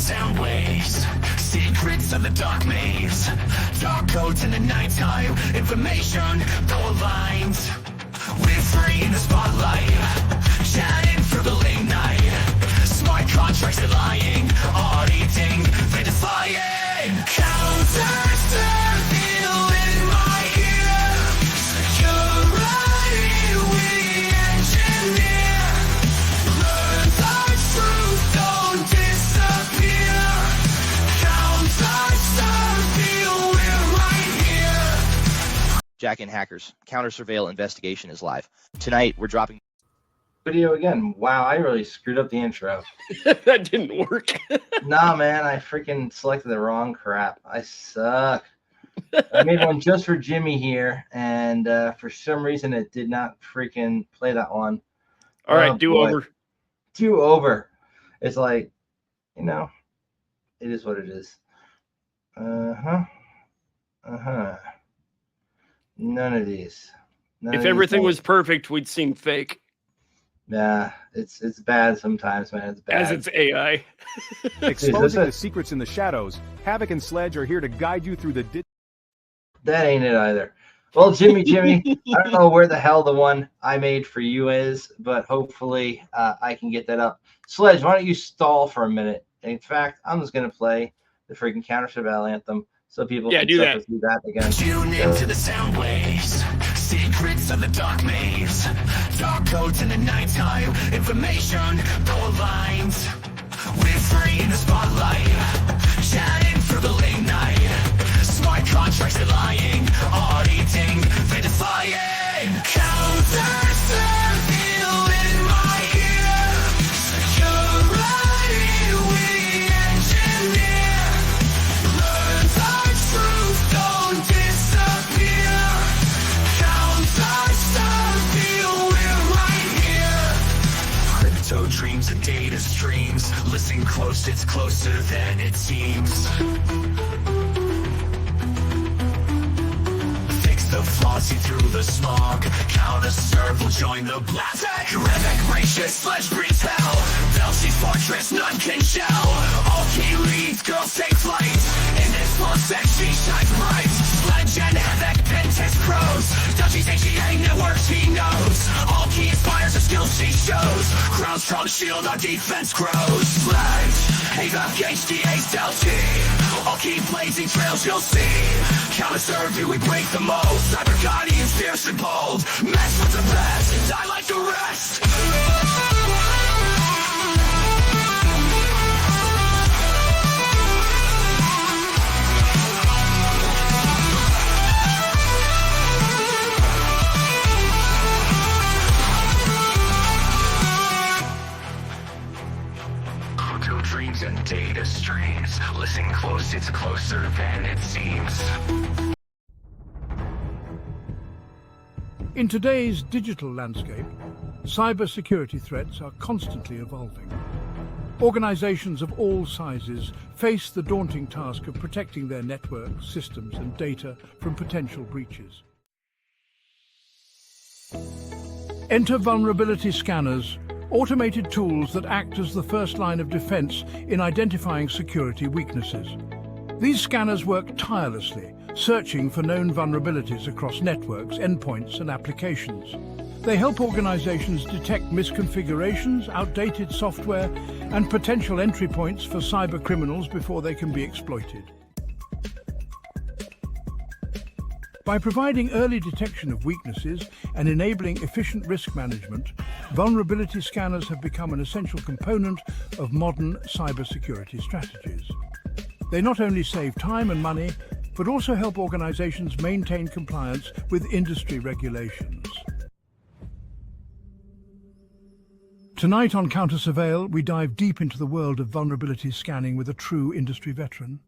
sound waves, secrets of the dark maze, dark codes in the nighttime, information though aligned. We're free in the spotlight, chatting through the late night. Smart contracts are lying, auditing, they defying. Counters to feel in my ear. Security we engineer. Learn the truth, don't disappear. Counters to feel we're right here. Jack in Hackers Counter Surveil Investigation is live. Tonight, we're dropping video again. Wow, I really screwed up the intro. That didn't work. Nah, man, I freaking selected the wrong crap. I suck. I made one just for Jimmy here, and for some reason it did not freaking play that one. All right, do over. Do over. It's like, you know, it is what it is. None of these. If everything was perfect, we'd seem fake. Nah, it's bad sometimes, man. It's bad. As it's AI. Exposing the secrets in the shadows, Havoc and Sledge are here to guide you through the... That ain't it either. Well, Jimmy, I don't know where the hell the one I made for you is, but hopefully I can get that up. Sledge, why don't you stall for a minute? In fact, I'm just going to play the freaking Counter Surveil anthem so people can do that. Do that again. Tune into the sound waves, secrets of the dark maze, dark codes in the nighttime, information though aligned. We're free in the spotlight, chatting through the late night. Smart contracts are lying, auditing, they defying. Counters to feel in my ear. Security we engineer. Learn the truth, don't disappear. Counters to feel we're right here. Crypto dreams and data streams. Listen close, it's closer than it seems. The flaws see through the smog. Counter serve will join the blast. Rebec gracious, Sledge breeds hell. Belchie's fortress, none can shell. All key leads, girls take flight. In this full sex, she shines bright. Sledge and Havoc, pen test pros. Dutchie's HEA networks, he knows. All key inspires the skills she shows. Crown strong shield, our defense grows. Sledge, Havoc, HDA's Delty. All key blazing trails you'll see. Counter serve you, we break the mold. Cyber guardians fierce and bold. Mess with the best and die like the rest. Crypto dreams and data streams. Listen close, it's closer than it seems. In today's digital landscape, cybersecurity threats are constantly evolving. Organizations of all sizes face the daunting task of protecting their networks, systems, and data from potential breaches. Enter vulnerability scanners, automated tools that act as the first line of defense in identifying security weaknesses. These scanners work tirelessly, searching for known vulnerabilities across networks, endpoints, and applications. They help organizations detect misconfigurations, outdated software, and potential entry points for cyber criminals before they can be exploited. By providing early detection of weaknesses and enabling efficient risk management, vulnerability scanners have become an essential component of modern cybersecurity strategies. They not only save time and money, but also help organizations maintain compliance with industry regulations. Tonight on Counter Surveil, we dive deep into the world of vulnerability scanning with a true industry veteran.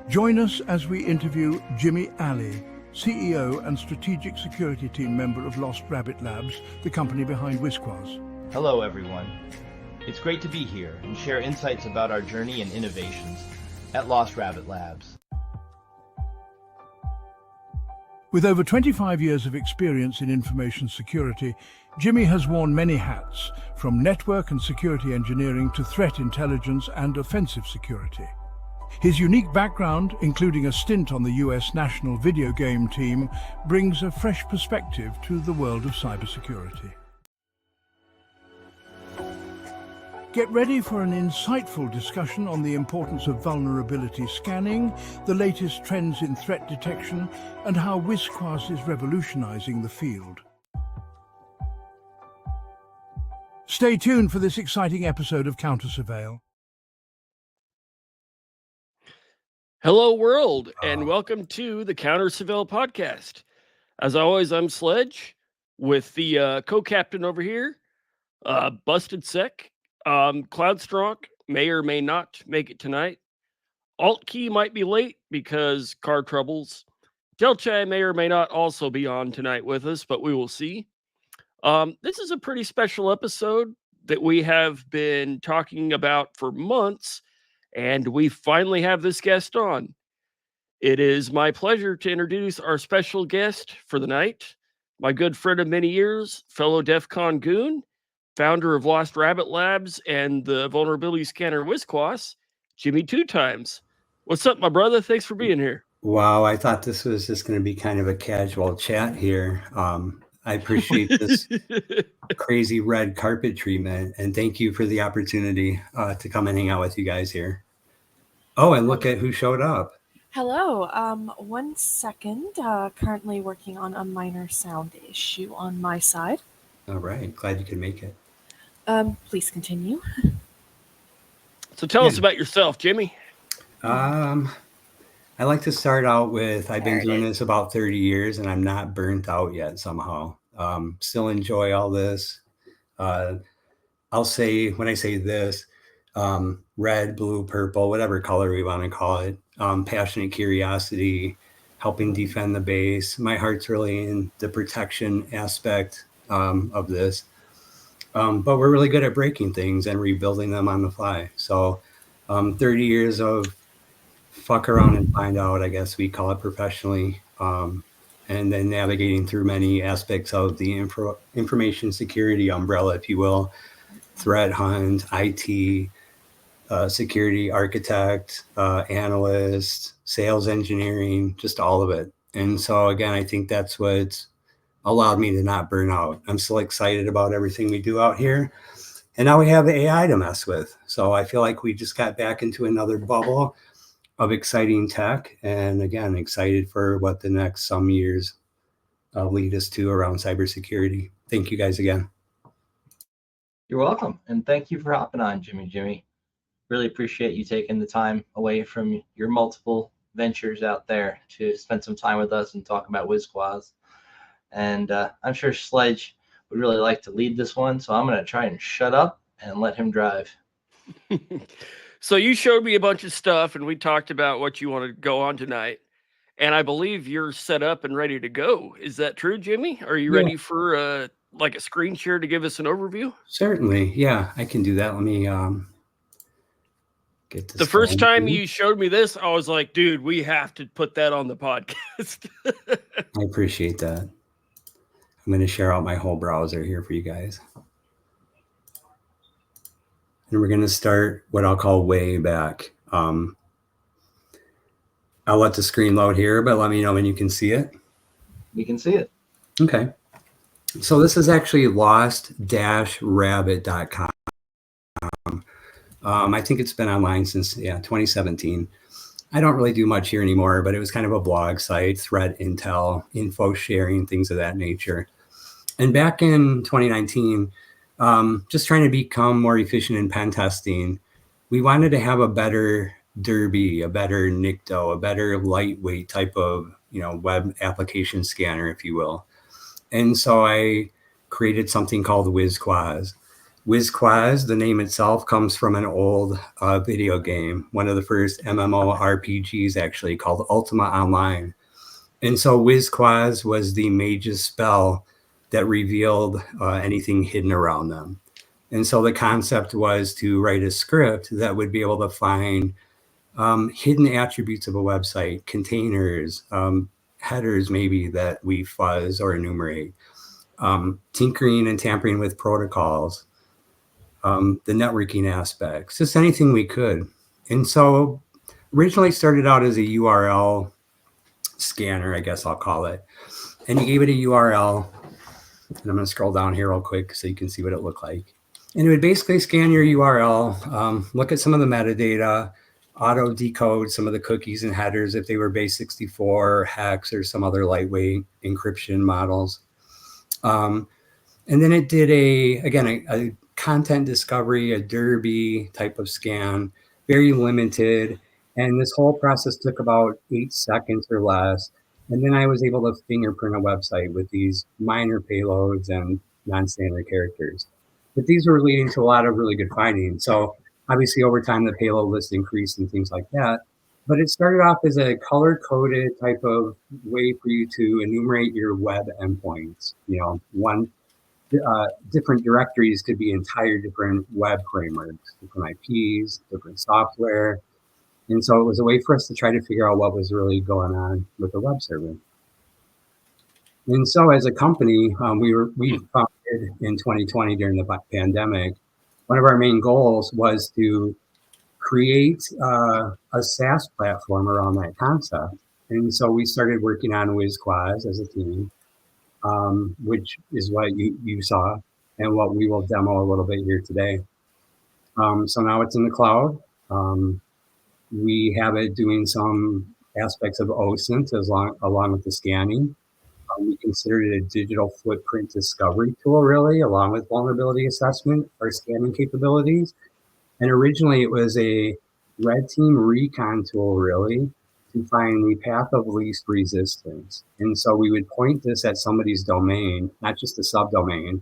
Join us as we interview Jimi2x, CEO and Strategic Security Team member of Lost Rabbit Labs, the company behind WisQuas. Hello, everyone. It's great to be here and share insights about our journey and innovations at Lost Rabbit Labs. With over 25 years of experience in information security, Jimmy has worn many hats, from network and security engineering to threat intelligence and offensive security. His unique background, including a stint on the US national video game team, brings a fresh perspective to the world of cybersecurity. Get ready for an insightful discussion on the importance of vulnerability scanning, the latest trends in threat detection, and how WisQuas is revolutionizing the field. Stay tuned for this exciting episode of Counter Surveil. Hello, world, and welcome to the Counter Surveil podcast. As always, I'm Sledge with the co-captain over here, Busted Sec. Cloudstrong may or may not make it tonight. Alt Key might be late because car troubles. Delchai may or may not also be on tonight with us, but we will see. This is a pretty special episode that we have been talking about for months, and we finally have this guest on. It is my pleasure to introduce our special guest for the night, my good friend of many years, fellow DEF CON goon, founder of Lost Rabbit Labs and the vulnerability scanner WisQuas, Jimi2x. What's up, my brother? Thanks for being here. Wow, I thought this was just going to be kind of a casual chat here. I appreciate this crazy red carpet treatment, and thank you for the opportunity to come and hang out with you guys here. Oh, and look at who showed up. Hello. 1 second. Currently working on a minor sound issue on my side. All right. Glad you could make it. Please continue. So tell us about yourself, Jimmy. I like to start out with, I've been doing this about 30 years and I'm not burnt out yet somehow. Still enjoy all this. I'll say, when I say this, red, blue, purple, whatever color we want to call it, passionate curiosity, helping defend the base. My heart's really in the protection aspect of this. But we're really good at breaking things and rebuilding them on the fly. So 30 years of fuck around and find out, I guess we call it professionally, and then navigating through many aspects of the information security umbrella, if you will, threat hunt, IT, security architect, analyst, sales engineering, just all of it. And so again, I think that's what's allowed me to not burn out. I'm still excited about everything we do out here. And now we have AI to mess with. So I feel like we just got back into another bubble of exciting tech, and again, excited for what the next some years lead us to around cybersecurity. Thank you guys again. You're welcome, and thank you for hopping on, Jimmy. Really appreciate you taking the time away from your multiple ventures out there to spend some time with us and talk about WisQuas. And I'm sure Sledge would really like to lead this one, so I'm going to try and shut up and let him drive. So you showed me a bunch of stuff, and we talked about what you want to go on tonight. And I believe you're set up and ready to go. Is that true, Jimmy? Are you ready for like a screen share to give us an overview? Certainly. Yeah, I can do that. Let me get this. The first time you showed me this, I was like, dude, we have to put that on the podcast. I appreciate that. I'm going to share out my whole browser here for you guys. And we're going to start what I'll call way back. I'll let the screen load here, but let me know when you can see it. We can see it. Okay. So this is actually lost-rabbit.com. I think it's been online since 2017. I don't really do much here anymore, but it was kind of a blog site, threat intel, info sharing, things of that nature. And back in 2019, just trying to become more efficient in pen testing, we wanted to have a better Derby, a better NICTO, a better lightweight type of web application scanner, if you will. And so I created something called WisQuas. WisQuas, the name itself, comes from an old video game, one of the first MMORPGs actually, called Ultima Online. And so WisQuas was the mage's spell that revealed anything hidden around them. And so the concept was to write a script that would be able to find hidden attributes of a website, containers, headers maybe that we fuzz or enumerate. tinkering and tampering with protocols, the networking aspects, just anything we could. And so originally started out as a URL scanner, I guess I'll call it. And you gave it a URL. And I'm going to scroll down here real quick so you can see what it looked like. And it would basically scan your URL, look at some of the metadata, auto decode some of the cookies and headers if they were base 64, hex, or some other lightweight encryption models. And then it did a content discovery, a derby type of scan, very limited. And this whole process took about 8 seconds or less. And then I was able to fingerprint a website with these minor payloads and non-standard characters. But these were leading to a lot of really good findings. So obviously over time, the payload list increased and things like that. But it started off as a color-coded type of way for you to enumerate your web endpoints. Different directories could be entire different web frameworks, different IPs, different software. And so it was a way for us to try to figure out what was really going on with the web server. And so as a company, we founded in 2020 during the pandemic. One of our main goals was to create a SaaS platform around that concept. And so we started working on WisQuas as a team, which is what you saw and what we will demo a little bit here today. So now it's in the cloud. We have it doing some aspects of OSINT along with the scanning. We considered it a digital footprint discovery tool, really, along with vulnerability assessment or scanning capabilities. And originally it was a red team recon tool, really, to find the path of least resistance. And so we would point this at somebody's domain, not just a subdomain,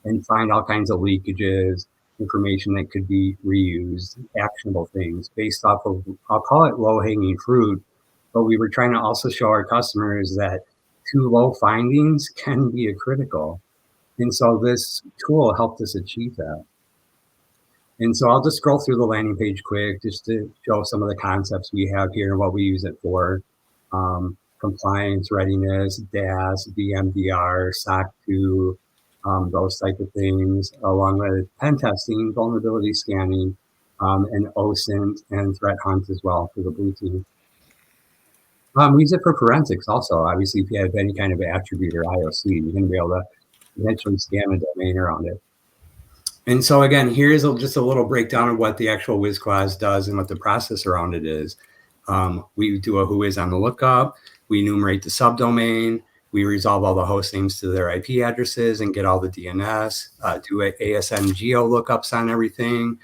and find all kinds of leakages, information that could be reused, actionable things based off of, I'll call it low-hanging fruit, but we were trying to also show our customers that too low findings can be critical. And so this tool helped us achieve that. And so I'll just scroll through the landing page quick just to show some of the concepts we have here and what we use it for. Compliance, readiness, DAS, VMDR, SOC 2, those type of things, along with pen testing, vulnerability scanning, and OSINT and threat hunt as well for the blue team. We use it for forensics also. Obviously, if you have any kind of attribute or IOC, you're going to be able to eventually scan a domain around it. And so again, here is just a little breakdown of what the actual WisQuas does and what the process around it is. We do a who is on the lookup. We enumerate the subdomain. We resolve all the host names to their IP addresses and get all the DNS, do ASN geo lookups on everything,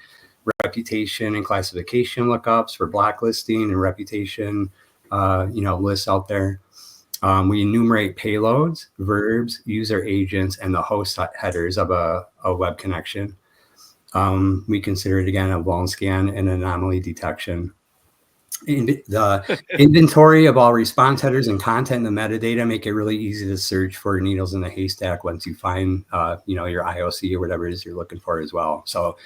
reputation and classification lookups for blacklisting and reputation, lists out there. We enumerate payloads, verbs, user agents, and the host headers of a web connection. We consider it, again, a vuln scan and anomaly detection. The inventory of all response headers and content and the metadata make it really easy to search for needles in the haystack once you find, your IOC or whatever it is you're looking for as well. So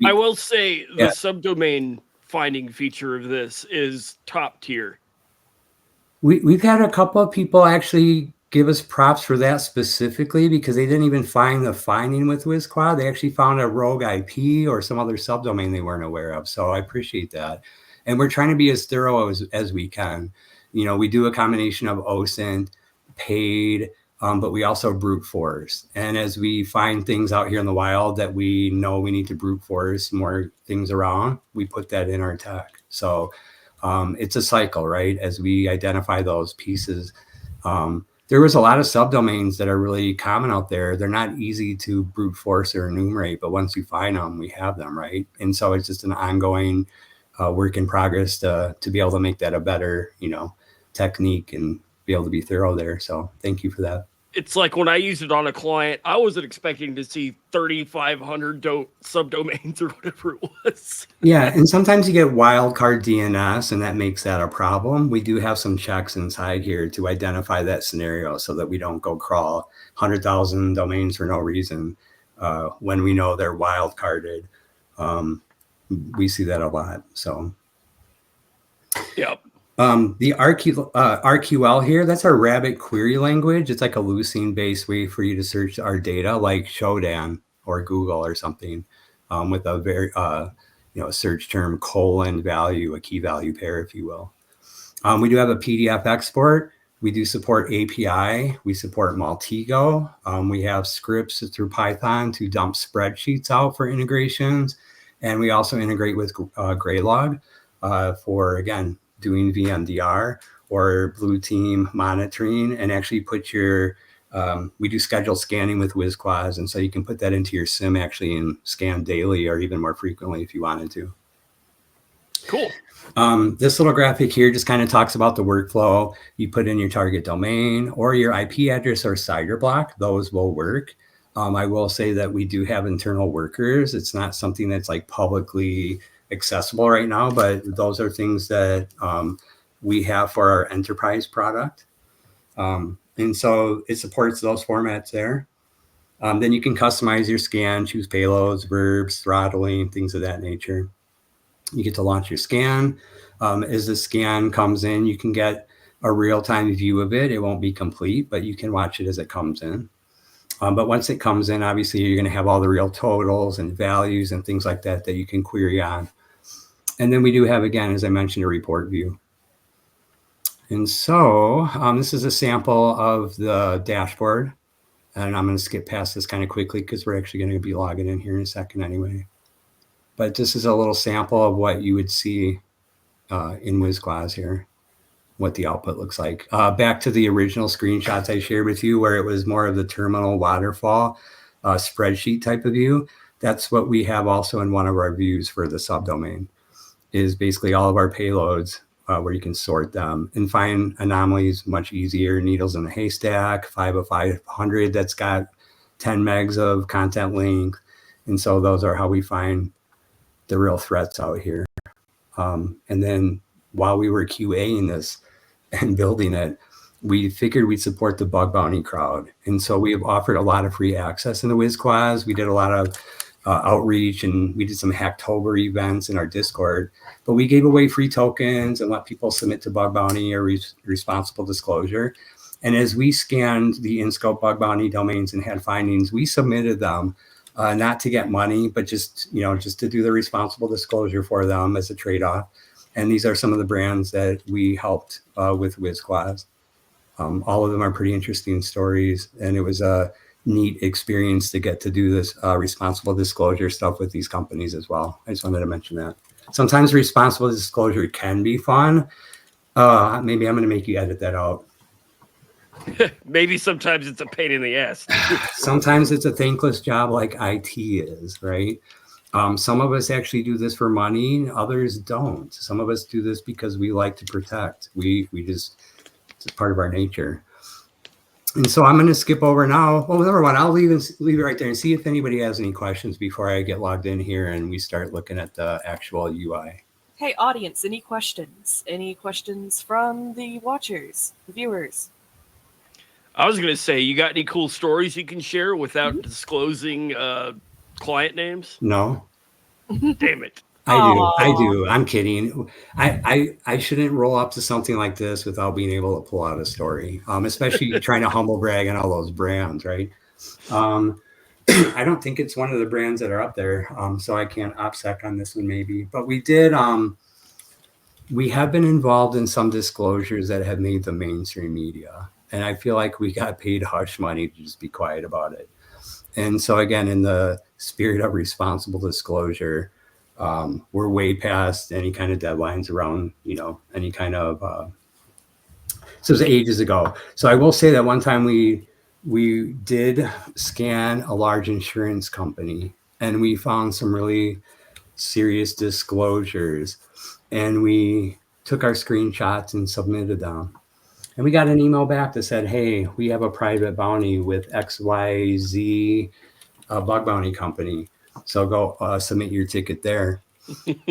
I will say the subdomain finding feature of this is top tier. We've had a couple of people actually give us props for that specifically because they didn't even find the finding with WisQuas. They actually found a rogue IP or some other subdomain they weren't aware of. So I appreciate that. And we're trying to be as thorough as we can. We do a combination of OSINT, paid, but we also brute force. And as we find things out here in the wild that we know we need to brute force more things around, we put that in our tech. So it's a cycle, right? As we identify those pieces. There was a lot of subdomains that are really common out there. They're not easy to brute force or enumerate, but once we find them, we have them, right? And so it's just an ongoing work in progress to be able to make that a better, technique and be able to be thorough there. So thank you for that. It's like when I used it on a client, I wasn't expecting to see 3,500 subdomains or whatever it was. Yeah, and sometimes you get wildcard DNS, and that makes that a problem. We do have some checks inside here to identify that scenario so that we don't go crawl 100,000 domains for no reason when we know they're wildcarded. We see that a lot. So, yep. The RQL here, that's our rabbit query language. It's like a Lucene-based way for you to search our data, like Shodan or Google or something, with a very, a search term :value, a key value pair, if you will. We do have a PDF export. We do support API. We support Maltego. We have scripts through Python to dump spreadsheets out for integrations. And we also integrate with Graylog for, again, doing VMDR or blue team monitoring, and actually put your, we do scheduled scanning with WisQuas. And so you can put that into your SIM actually and scan daily or even more frequently if you wanted to. Cool. This little graphic here just kind of talks about the workflow. You put in your target domain or your IP address or CIDR block. Those will work. I will say that we do have internal workers. It's not something that's like publicly accessible right now, but those are things that we have for our enterprise product. And so it supports those formats there. Then you can customize your scan, choose payloads, verbs, throttling, things of that nature. You get to launch your scan. As the scan comes in, you can get a real-time view of it. It won't be complete, but you can watch it as it comes in. But once it comes in, obviously, you're going to have all the real totals and values and things like that that you can query on. And then we do have, again, as I mentioned, a report view. And so this is a sample of the dashboard. And I'm going to skip past this kind of quickly because we're actually going to be logging in here in a second anyway. But this is a little sample of what you would see in WisQuas here, what the output looks like. Back to the original screenshots I shared with you where it was more of the terminal waterfall spreadsheet type of view. That's what we have also in one of our views for the subdomain, is basically all of our payloads where you can sort them and find anomalies much easier. Needles in the haystack, 50500 that's got 10 megs of content length. And so those are how we find the real threats out here. And then while we were QAing this and building it, we figured we'd support the bug bounty crowd. And so we have offered a lot of free access in the WisQuas. We did a lot of outreach, and we did some Hacktober events in our Discord, but we gave away free tokens and let people submit to bug bounty or responsible disclosure. And as we scanned the in-scope bug bounty domains and had findings, we submitted them not to get money, but just to do the responsible disclosure for them as a trade-off. And these are some of the brands that we helped with WisQuas. All of them are pretty interesting stories, and it was a neat experience to get to do this responsible disclosure stuff with these companies as well. I just wanted to mention that. Sometimes responsible disclosure can be fun. Maybe I'm going to make you edit that out. Maybe sometimes it's a pain in the ass. Sometimes it's a thankless job like IT is, right? Some of us actually do this for money, others don't. Some of us do this because we like to protect. We just, it's part of our nature. And so I'm going to skip over now. Well, number one, I'll leave it right there and see if anybody has any questions before I get logged in here and we start looking at the actual UI. Hey, audience, any questions? Any questions from the watchers, the viewers? I was going to say, you got any cool stories you can share without disclosing client names? No. Damn it. I do. I'm kidding. I shouldn't roll up to something like this without being able to pull out a story, especially trying to humble brag on all those brands, right? I don't think it's one of the brands that are up there, so I can't OPSEC on this one maybe. But we did. We have been involved in some disclosures that have made the mainstream media, and I feel like we got paid hush money to just be quiet about it. And so again, in the spirit of responsible disclosure, we're way past any kind of deadlines around, any kind of, so it was ages ago. So I will say that one time we did scan a large insurance company and we found some really serious disclosures, and we took our screenshots and submitted them. And we got an email back that said, hey, we have a private bounty with XYZ bug bounty company. So go submit your ticket there.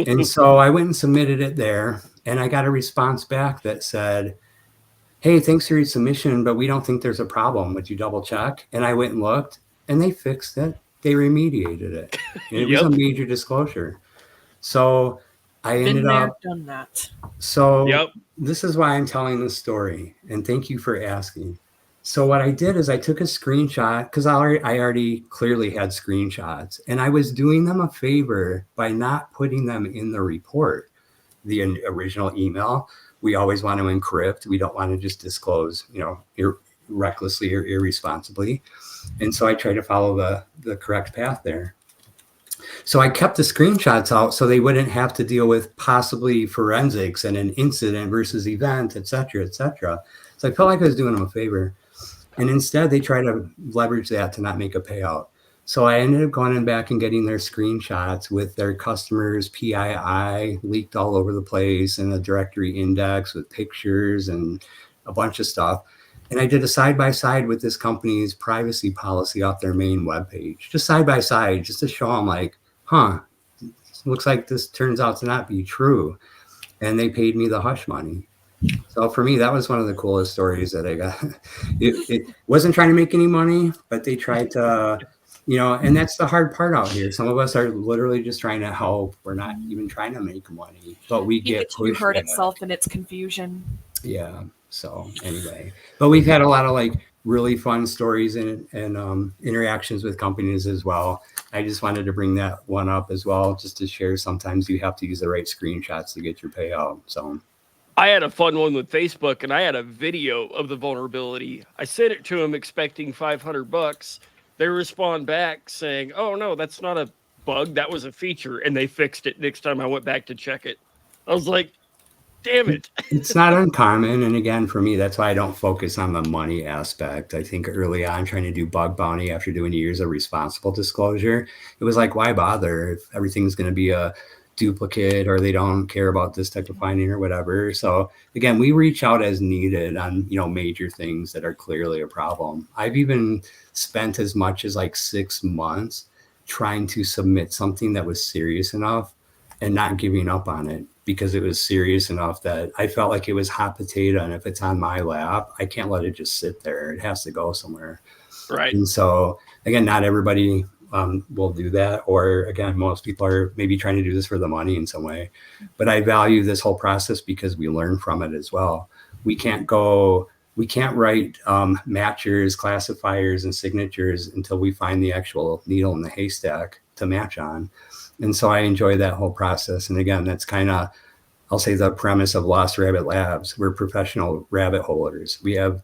And so I went and submitted it there, and I got a response back that said, hey, thanks for your submission, but we don't think there's a problem. Would you double check? And I went and looked, and they fixed it. They remediated it. And it was a major disclosure. So I Been ended there, up, done that. so Yep. this is why I'm telling this story, and thank you for asking. So what I did is I took a screenshot because I already clearly had screenshots, and I was doing them a favor by not putting them in the report, the original email. We always want to encrypt. We don't want to just disclose, recklessly or irresponsibly. And so I try to follow the correct path there. So I kept the screenshots out so they wouldn't have to deal with possibly forensics and an incident versus event, et cetera, et cetera. So I felt like I was doing them a favor. And instead, they try to leverage that to not make a payout. So I ended up going back and getting their screenshots with their customers' PII leaked all over the place and a directory index with pictures and a bunch of stuff. And I did a side-by-side with this company's privacy policy off their main webpage, just side-by-side, just to show them like, looks like this turns out to not be true. And they paid me the hush money. So for me, that was one of the coolest stories that I got. It wasn't trying to make any money, but they tried to, and that's the hard part out here. Some of us are literally just trying to help. We're not even trying to make money, but we get You pushed. heard itself in its confusion. Yeah. So anyway, but we've had a lot of like really fun stories and interactions with companies as well. I just wanted to bring that one up as well, just to share. Sometimes you have to use the right screenshots to get your payout. So I had a fun one with Facebook, and I had a video of the vulnerability. I sent it to them expecting $500. They respond back saying, "Oh no, that's not a bug. That was a feature," and they fixed it next time I went back to check it. I was like, "Damn it!" It's not uncommon, and again, for me, that's why I don't focus on the money aspect. I think early on, trying to do bug bounty after doing years of responsible disclosure, it was like, why bother if everything's going to be a duplicate or they don't care about this type of finding or whatever. So again, we reach out as needed on major things that are clearly a problem. I've even spent as much as like 6 months trying to submit something that was serious enough and not giving up on it because it was serious enough that I felt like it was hot potato, and if it's on my lap, I can't let it just sit there. It has to go somewhere. Right. And so again, not everybody will do that, or again, most people are maybe trying to do this for the money in some way. But I value this whole process because we learn from it as well. We can't write matchers, classifiers, and signatures until we find the actual needle in the haystack to match on. And so I enjoy that whole process. And again, that's kind of, I'll say, the premise of Lost Rabbit Labs. We're professional rabbit holers. We have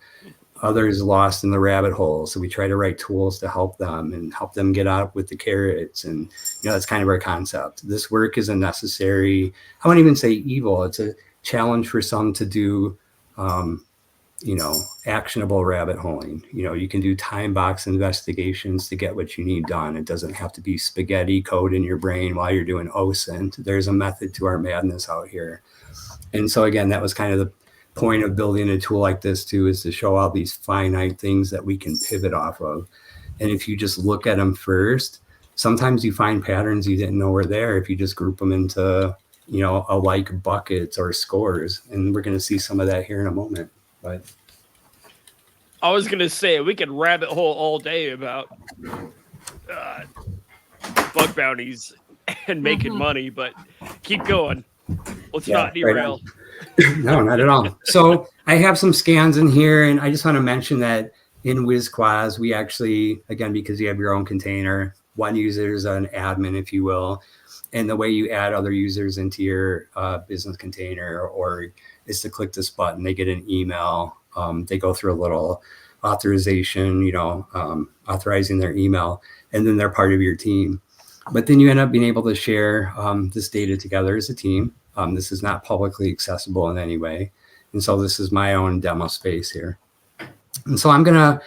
others lost in the rabbit hole. So we try to write tools to help them and help them get out with the carrots. And, that's kind of our concept. This work isn't necessary. I wouldn't even say evil. It's a challenge for some to do, actionable rabbit holing. You can do time box investigations to get what you need done. It doesn't have to be spaghetti code in your brain while you're doing OSINT. There's a method to our madness out here. And so again, that was kind of the point of building a tool like this too, is to show all these finite things that we can pivot off of. And if you just look at them first, sometimes you find patterns you didn't know were there if you just group them into, alike buckets or scores. And we're going to see some of that here in a moment. But I was going to say, we could rabbit hole all day about bug bounties and making money, but keep going. Let's not derail. Right. No, not at all. So I have some scans in here, and I just want to mention that in WisQuas, we actually, again, because you have your own container, one user is an admin, if you will, and the way you add other users into your business container or is to click this button. They get an email. They go through a little authorization, authorizing their email, and then they're part of your team. But then you end up being able to share this data together as a team. This is not publicly accessible in any way. And so this is my own demo space here. And so I'm going to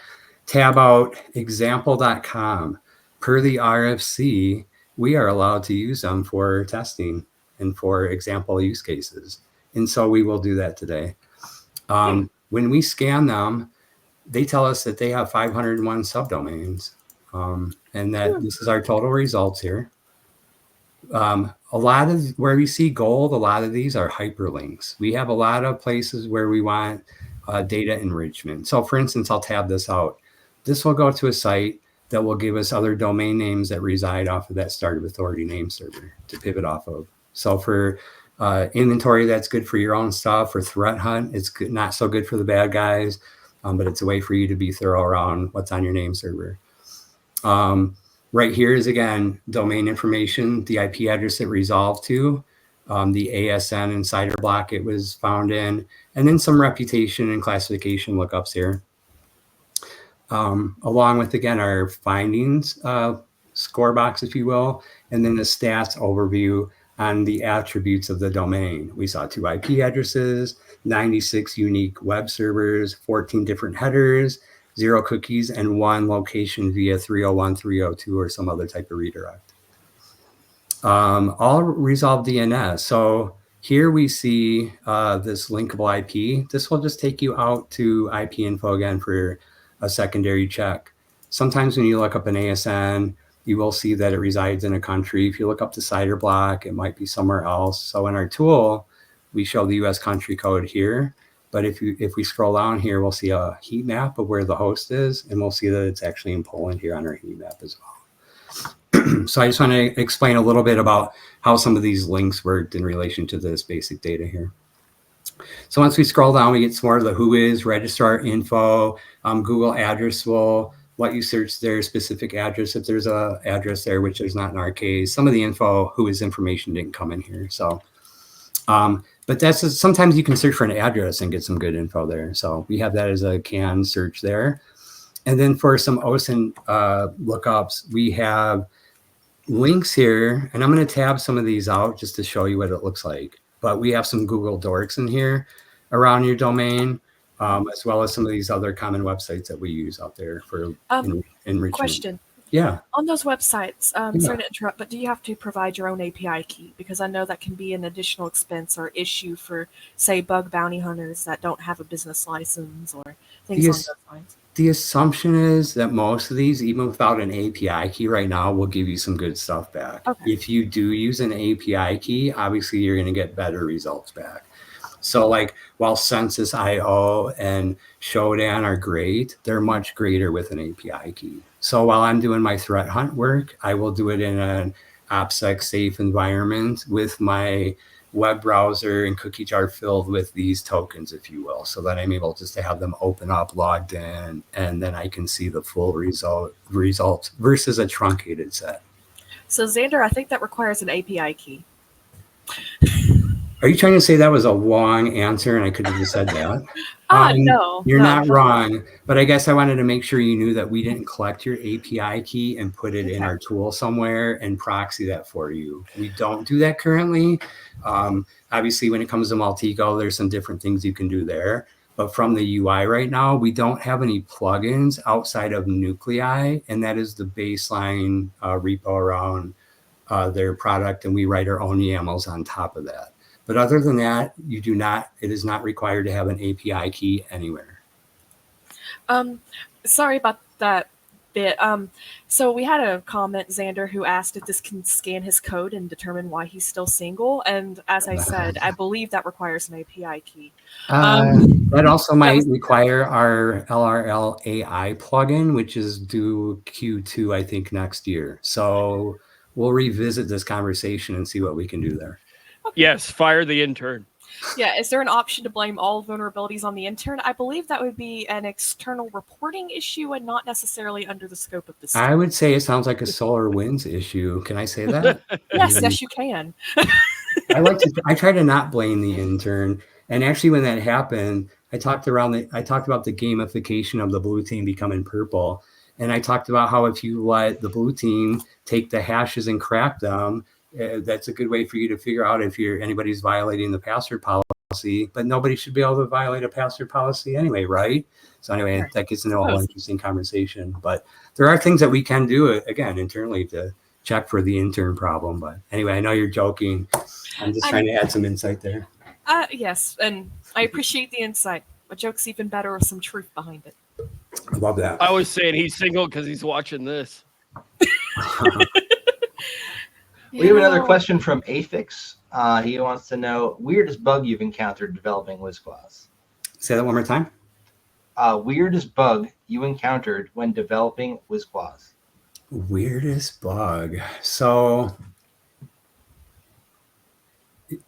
tab out example.com. Per the RFC, we are allowed to use them for testing and for example use cases. And so we will do that today. When we scan them, they tell us that they have 501 subdomains, and that this is our total results here. A lot of where we see gold, a lot of these are hyperlinks. We have a lot of places where we want data enrichment. So for instance, I'll tab this out. This will go to a site that will give us other domain names that reside off of that startup authority name server to pivot off of. So for inventory, that's good for your own stuff. For threat hunt, it's good, not so good for the bad guys, but it's a way for you to be thorough around what's on your name server. Right here is, again, domain information, the IP address it resolved to, the ASN and CIDR block it was found in, and then some reputation and classification lookups here. Along with, again, our findings score box, if you will, and then the stats overview on the attributes of the domain. We saw 2 IP addresses, 96 unique web servers, 14 different headers, 0 cookies, and 1 location via 301, 302, or some other type of redirect. All resolved DNS. So here we see this linkable IP. This will just take you out to IP info again for a secondary check. Sometimes when you look up an ASN, you will see that it resides in a country. If you look up the CIDR block, it might be somewhere else. So in our tool, we show the US country code here. But if we scroll down here, we'll see a heat map of where the host is, and we'll see that it's actually in Poland here on our heat map as well. So I just want to explain a little bit about how some of these links worked in relation to this basic data here. So once we scroll down, we get some more of the who is, registrar info. Google address will let you search their specific address if there's a address there, which there's not in our case. Some of the info, who is information didn't come in here. So, but that's sometimes you can search for an address and get some good info there. So we have that as a can search there. And then for some OSINT lookups, we have links here, and I'm going to tab some of these out just to show you what it looks like. But we have some Google dorks in here around your domain, as well as some of these other common websites that we use out there for enrichment. Question. Yeah. On those websites, sorry to interrupt, but do you have to provide your own API key? Because I know that can be an additional expense or issue for, say, bug bounty hunters that don't have a business license or things along those lines. The assumption is that most of these, even without an API key right now, will give you some good stuff back. Okay. If you do use an API key, obviously you're going to get better results back. So like while Census.io and Shodan are great, they're much greater with an API key. So while I'm doing my threat hunt work, I will do it in an OPSEC safe environment with my web browser and cookie jar filled with these tokens, if you will, so that I'm able just to have them open up, logged in, and then I can see the full result versus a truncated set. So Xander, I think that requires an API key. Are you trying to say that was a wrong answer and I could have just said that? No. You're not wrong, but I guess I wanted to make sure you knew that we didn't collect your API key and put it in our tool somewhere and proxy that for you. We don't do that currently. Obviously, when it comes to Maltico, there's some different things you can do there. But from the UI right now, we don't have any plugins outside of Nuclei, and that is the baseline repo around their product, and we write our own YAMLs on top of that. But other than that, you do not, it is not required to have an API key anywhere. Sorry about that bit. So we had a comment, Xander, who asked if this can scan his code and determine why he's still single. And as I said, I believe that requires an API key. That also might require our LRL AI plugin, which is due Q2, I think, next year. So we'll revisit this conversation and see what we can do there. Okay. Yes, fire the intern. Yeah, is there an option to blame all vulnerabilities on the intern? I believe that would be an external reporting issue and not necessarily under the scope of this. I would say it sounds like a SolarWinds issue. Can I say that? Yes, you can. I try to not blame the intern. And actually, when that happened, I talked about the gamification of the blue team becoming purple. And I talked about how if you let the blue team take the hashes and crack them, that's a good way for you to figure out if anybody's violating the password policy, but nobody should be able to violate a password policy anyway, right? So anyway, that gets into a whole interesting conversation. But there are things that we can do, again, internally to check for the intern problem. But anyway, I know you're joking. I'm just trying to add some insight there. Yes, and I appreciate the insight. A joke's even better with some truth behind it. I love that. I was saying he's single because he's watching this. We have another question from Afix. He wants to know, weirdest bug you've encountered developing WisQuas? Say that one more time. Weirdest bug you encountered when developing WisQuas? Weirdest bug. So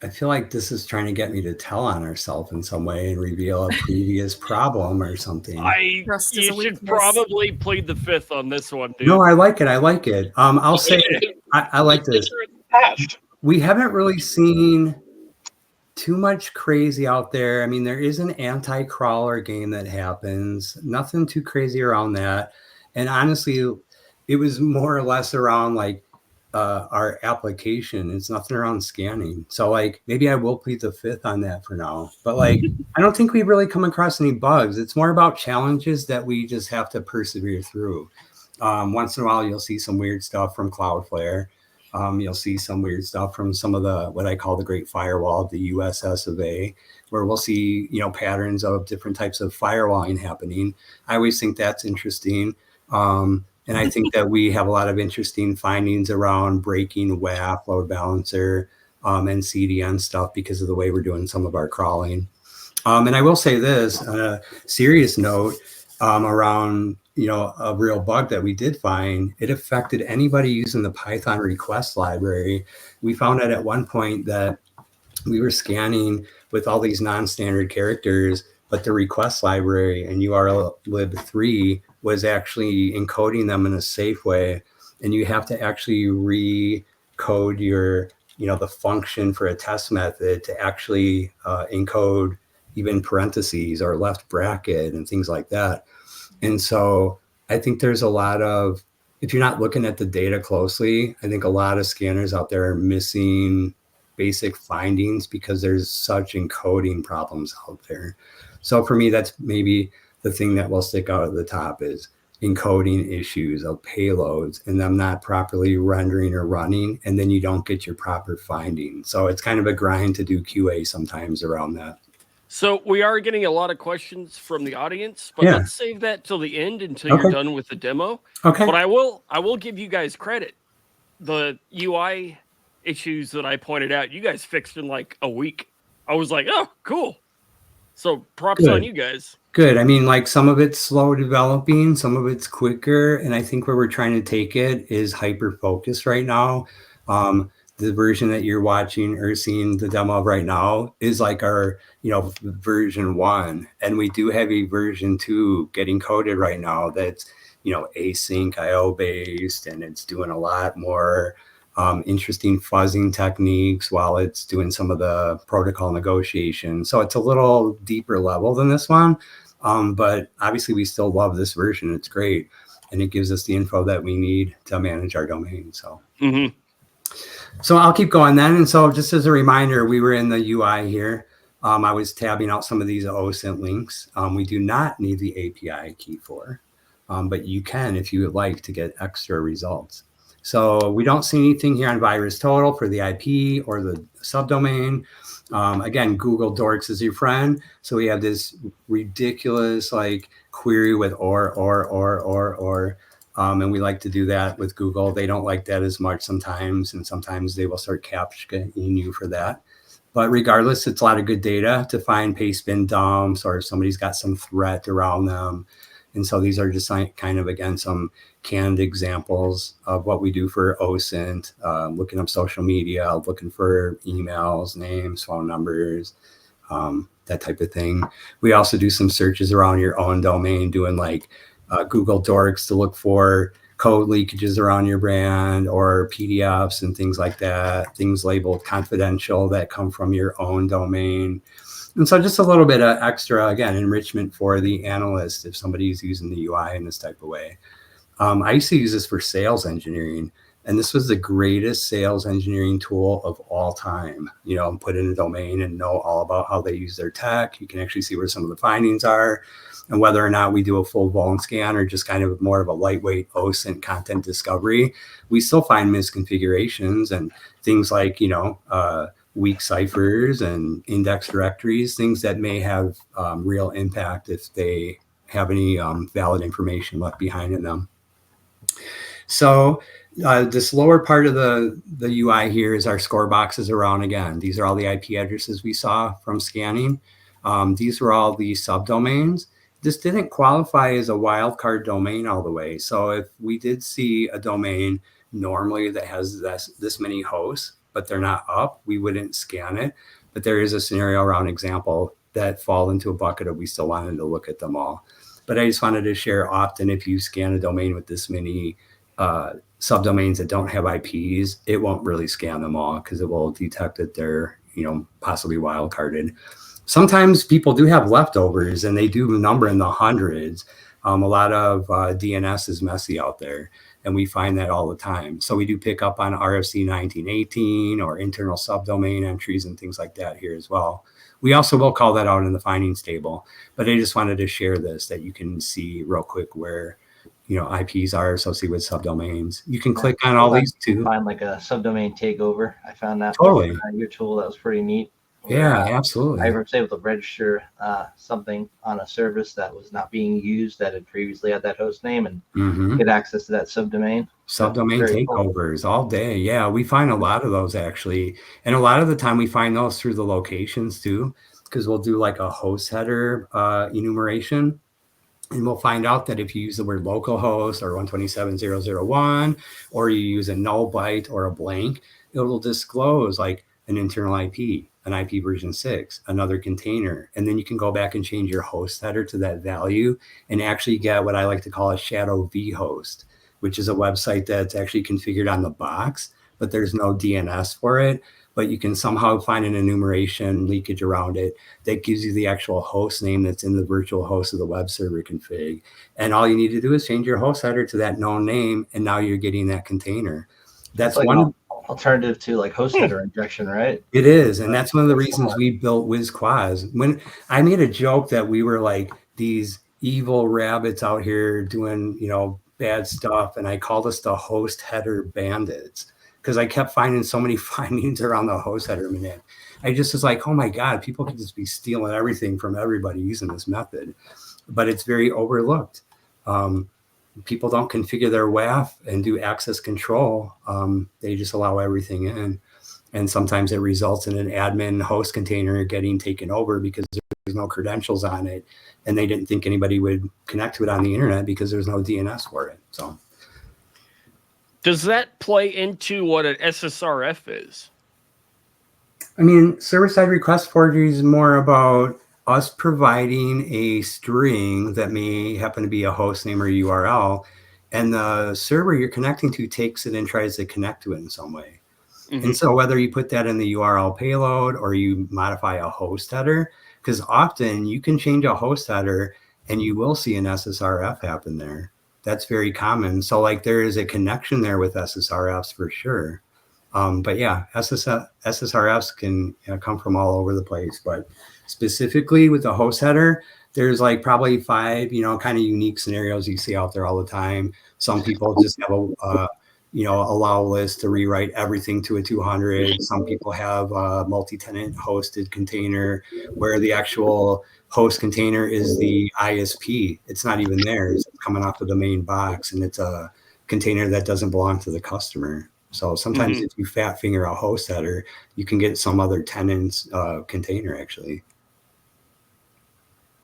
I feel like this is trying to get me to tell on ourselves in some way and reveal a previous problem or something. Trust is You a should weakness. probably plead the fifth on this one, dude. No, I like it. I like it. I'll say I like this. We haven't really seen too much crazy out there. I mean, there is an anti-crawler game that happens. Nothing too crazy around that. And honestly, it was more or less around like our application. It's nothing around scanning. So like maybe I will plead the fifth on that for now. But like I don't think we've really come across any bugs. It's more about challenges that we just have to persevere through. Once in a while, you'll see some weird stuff from Cloudflare. You'll see some weird stuff from some of the what I call the Great Firewall, the USS of A, where we'll see patterns of different types of firewalling happening. I always think that's interesting. And I think that we have a lot of interesting findings around breaking WAF, load balancer, and CDN stuff because of the way we're doing some of our crawling. And I will say this, on a serious note, around a real bug that we did find, it affected anybody using the Python request library. We found out at one point that we were scanning with all these non-standard characters, but the request library and URL lib3 was actually encoding them in a safe way. And you have to actually recode your, the function for a test method to actually encode even parentheses or left bracket and things like that. And so I think there's a lot of, if you're not looking at the data closely, I think a lot of scanners out there are missing basic findings because there's such encoding problems out there. So for me, that's maybe the thing that will stick out at the top is encoding issues of payloads and them not properly rendering or running, and then you don't get your proper findings. So it's kind of a grind to do QA sometimes around that. So we are getting a lot of questions from the audience, but let's save that till the end until you're done with the demo. Okay. But I will give you guys credit. The UI issues that I pointed out, you guys fixed in like a week. I was like, oh, cool. So props on you guys. Good. I mean, like some of it's slow developing, some of it's quicker. And I think where we're trying to take it is hyper focused right now. The version that you're watching or seeing the demo of right now is like our, version 1. And we do have a version 2 getting coded right now that's, async IO based, and it's doing a lot more interesting fuzzing techniques while it's doing some of the protocol negotiation. So it's a little deeper level than this one. But obviously we still love this version. It's great. And it gives us the info that we need to manage our domain. So. So I'll keep going then. And so just as a reminder, we were in the UI here. I was tabbing out some of these OSINT links. We do not need the API key for, but you can if you would like to get extra results. So we don't see anything here on VirusTotal for the IP or the subdomain. Again, Google Dorks is your friend. So we have this ridiculous like query with or. And we like to do that with Google. They don't like that as much sometimes, and sometimes they will start capturing you for that. But regardless, it's a lot of good data to find paste bin dumps or if somebody's got some threat around them. And so these are just kind of, again, some canned examples of what we do for OSINT, looking up social media, looking for emails, names, phone numbers, that type of thing. We also do some searches around your own domain, doing like Google Dorks to look for code leakages around your brand or PDFs and things like that, things labeled confidential that come from your own domain. And so just a little bit of extra, again, enrichment for the analyst if somebody's using the UI in this type of way. I used to use this for sales engineering, and this was the greatest sales engineering tool of all time. Put in a domain and know all about how they use their tech. You can actually see where some of the findings are and whether or not we do a full vuln scan or just kind of more of a lightweight OSINT content discovery. We still find misconfigurations and things like, weak ciphers and index directories, things that may have real impact if they have any valid information left behind in them. So this lower part of the UI here is our score boxes around. Again, these are all the IP addresses we saw from scanning. These were all the subdomains. This didn't qualify as a wildcard domain all the way. So if we did see a domain normally that has this many hosts, but they're not up, we wouldn't scan it. But there is a scenario around example that fall into a bucket of we still wanted to look at them all. But I just wanted to share, often if you scan a domain with this many subdomains that don't have IPs, it won't really scan them all because it will detect that they're, possibly wildcarded. Sometimes people do have leftovers and they do number in the hundreds. A lot of DNS is messy out there, and we find that all the time. So we do pick up on RFC 1918 or internal subdomain entries and things like that here as well. We also will call that out in the findings table, but I just wanted to share this that you can see real quick where, IPs are associated with subdomains. You can click on all these too. Find like a subdomain takeover. I found that totally with, your tool. That was pretty neat. Yeah, absolutely. I was able to register something on a service that was not being used that had previously had that host name and get access to that subdomain. Subdomain takeovers all day. Yeah, we find a lot of those actually. And a lot of the time we find those through the locations too, because we'll do like a host header enumeration. And we'll find out that if you use the word localhost or 127.0.0.1, or you use a null byte or a blank, it will disclose like an internal IP, an IP version 6, another container. And then you can go back and change your host header to that value and actually get what I like to call a shadow vhost, which is a website that's actually configured on the box, but there's no DNS for it. But you can somehow find an enumeration leakage around it that gives you the actual host name that's in the virtual host of the web server config. And all you need to do is change your host header to that known name, and now you're getting that container. That's like one alternative to like host header injection, right? It is. And that's one of the reasons we built WisQuas. When I made a joke that we were like these evil rabbits out here doing, bad stuff. And I called us the host header bandits, because I kept finding so many findings around the host header. I just was like, oh my God, people could just be stealing everything from everybody using this method. But it's very overlooked. People don't configure their WAF and do access control. They just allow everything in. And sometimes it results in an admin host container getting taken over because there's no credentials on it. And they didn't think anybody would connect to it on the internet because there's no DNS for it. So. Does that play into what an SSRF is? Server-side request forgery is more about us providing a string that may happen to be a host name or URL, and the server you're connecting to takes it and tries to connect to it in some way. And so whether you put that in the URL payload or you modify a host header, because often you can change a host header and you will see an SSRF happen there. That's very common. So like there is a connection there with SSRFs for sure. But yeah, SSRFs can come from all over the place. But specifically with the host header, there's like probably 5, kind of unique scenarios you see out there all the time. Some people just have a, allow list to rewrite everything to a 200. Some people have a multi-tenant hosted container where the actual host container is the ISP. It's not even theirs. It's coming off of the main box, and it's a container that doesn't belong to the customer. So sometimes if you fat finger a host header, you can get some other tenant's container actually.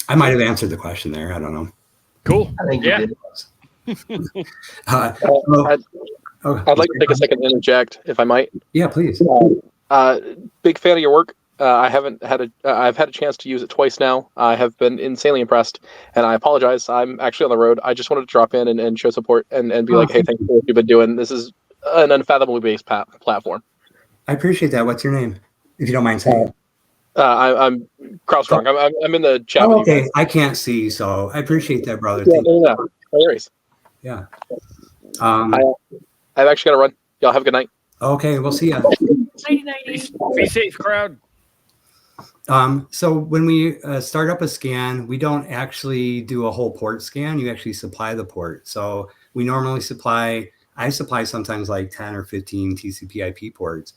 I might have answered the question there. I don't know. Cool. I think you did. I'd like to take a second to interject, if I might. Yeah, please. Big fan of your work. I've had a chance to use it twice now. I have been insanely impressed, and I apologize. I'm actually on the road. I just wanted to drop in and show support and be like, hey, thank you for what you've been doing. This is an unfathomably based platform. I appreciate that. What's your name, if you don't mind saying? I'm Carl Strong. I'm in the chat. Oh, okay. I can't see, so I appreciate that, brother. Yeah, no worries. Yeah. I've actually got to run. Y'all have a good night. Okay, we'll see ya. Be safe, crowd. So when we start up a scan, we don't actually do a whole port scan. You actually supply the port. So we normally I supply sometimes like 10 or 15 TCP IP ports.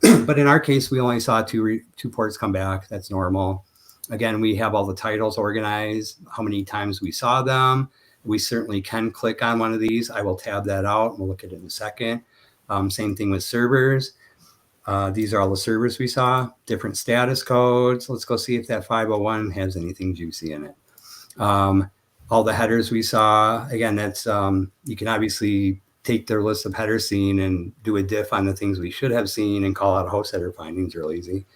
But in our case, we only saw two ports come back. That's normal. Again, we have all the titles organized, how many times we saw them. We certainly can click on one of these. I will tab that out. We'll look at it in a second. Same thing with servers. These are all the servers we saw, different status codes. Let's go see if that 501 has anything juicy in it. All the headers we saw, again, that's you can obviously take their list of headers seen and do a diff on the things we should have seen and call out host header findings real easy.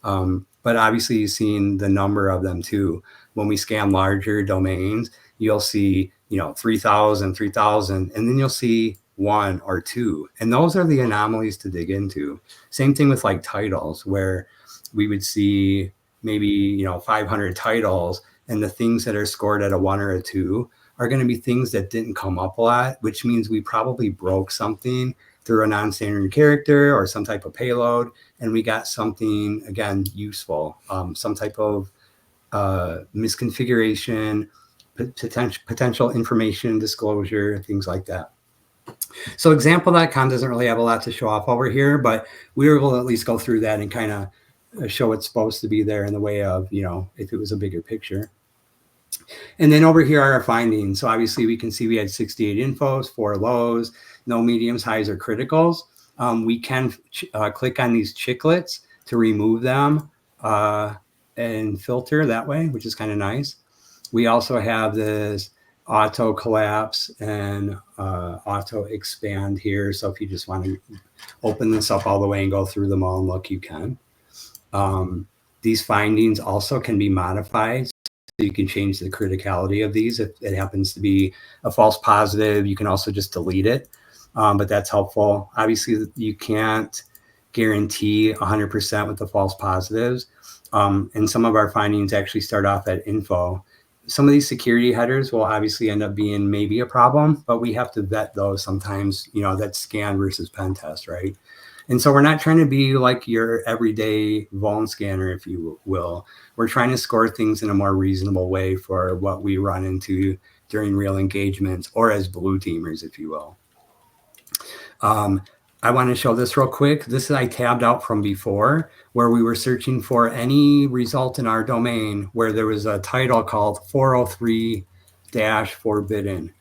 But obviously you've seen the number of them too. When we scan larger domains, you'll see, 3,000, 3,000, and then you'll see 1 or 2. And those are the anomalies to dig into. Same thing with like titles, where we would see maybe, 500 titles, and the things that are scored at a 1 or a 2 are going to be things that didn't come up a lot, which means we probably broke something through a non-standard character or some type of payload, and we got something, again, useful, some type of misconfiguration, potential information disclosure, things like that. So example.com doesn't really have a lot to show off over here, but we were able to at least go through that and kind of show what's supposed to be there in the way of, if it was a bigger picture. And then over here are our findings. So obviously we can see we had 68 infos, 4 lows, no mediums, highs, or criticals. We can click on these chiclets to remove them and filter that way, which is kind of nice. We also have this auto collapse and auto expand here. So if you just want to open this up all the way and go through them all and look, you can. These findings also can be modified. So you can change the criticality of these. If it happens to be a false positive, you can also just delete it. But that's helpful. Obviously, you can't guarantee 100% with the false positives. And some of our findings actually start off at info. Some of these security headers will obviously end up being maybe a problem, but we have to vet those sometimes, that's scan versus pen test, right? And so we're not trying to be like your everyday vuln scanner, if you will. We're trying to score things in a more reasonable way for what we run into during real engagements or as blue teamers, if you will. I want to show this real quick. This I tabbed out from before, where we were searching for any result in our domain where there was a title called 403-forbidden.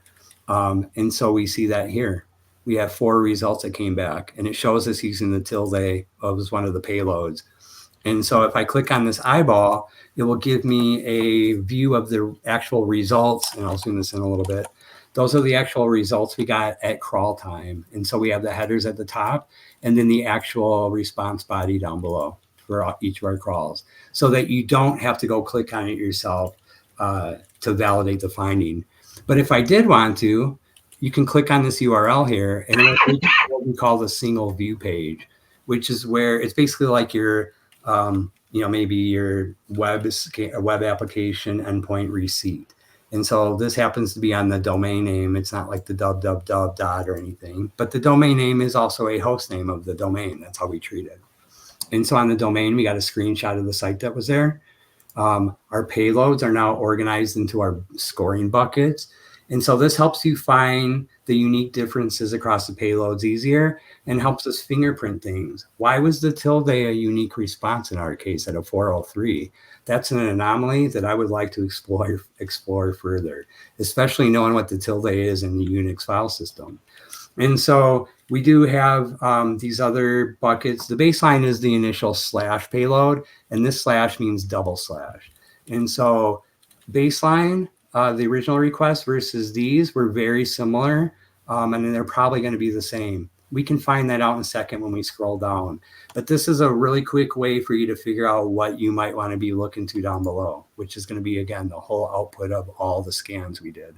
And so we see that here. We have 4 results that came back, and it shows us using the tilde as one of the payloads. And so if I click on this eyeball, it will give me a view of the actual results. And I'll zoom this in a little bit. Those are the actual results we got at crawl time. And so we have the headers at the top and then the actual response body down below for each of our crawls, so that you don't have to go click on it yourself to validate the finding. But if I did want to, you can click on this URL here and it'll take what we call the single view page, which is where it's basically like your, maybe your web application endpoint receipt. And so this happens to be on the domain name. It's not like the www or anything, but the domain name is also a host name of the domain. That's how we treat it. And so on the domain, we got a screenshot of the site that was there. Our payloads are now organized into our scoring buckets. And so this helps you find the unique differences across the payloads easier and helps us fingerprint things. Why was the tilde a unique response in our case at a 403? That's an anomaly that I would like to explore further, especially knowing what the tilde is in the Unix file system. And so we do have these other buckets. The baseline is the initial slash payload, and this slash means double slash. And so baseline, the original request versus these were very similar, and they're probably going to be the same. We can find that out in a second when we scroll down. But this is a really quick way for you to figure out what you might want to be looking to down below, which is going to be, again, the whole output of all the scans we did.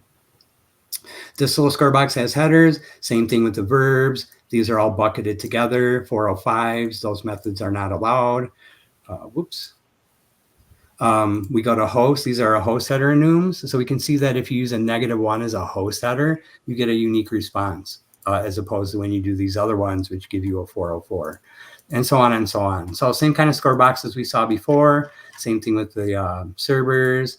This little score box has headers. Same thing with the verbs. These are all bucketed together. 405s, those methods are not allowed. Whoops. We go to host. These are a host header enums. So we can see that if you use a -1 as a host header, you get a unique response, as opposed to when you do these other ones, which give you a 404, and so on and so on. So same kind of score box as we saw before. Same thing with the servers.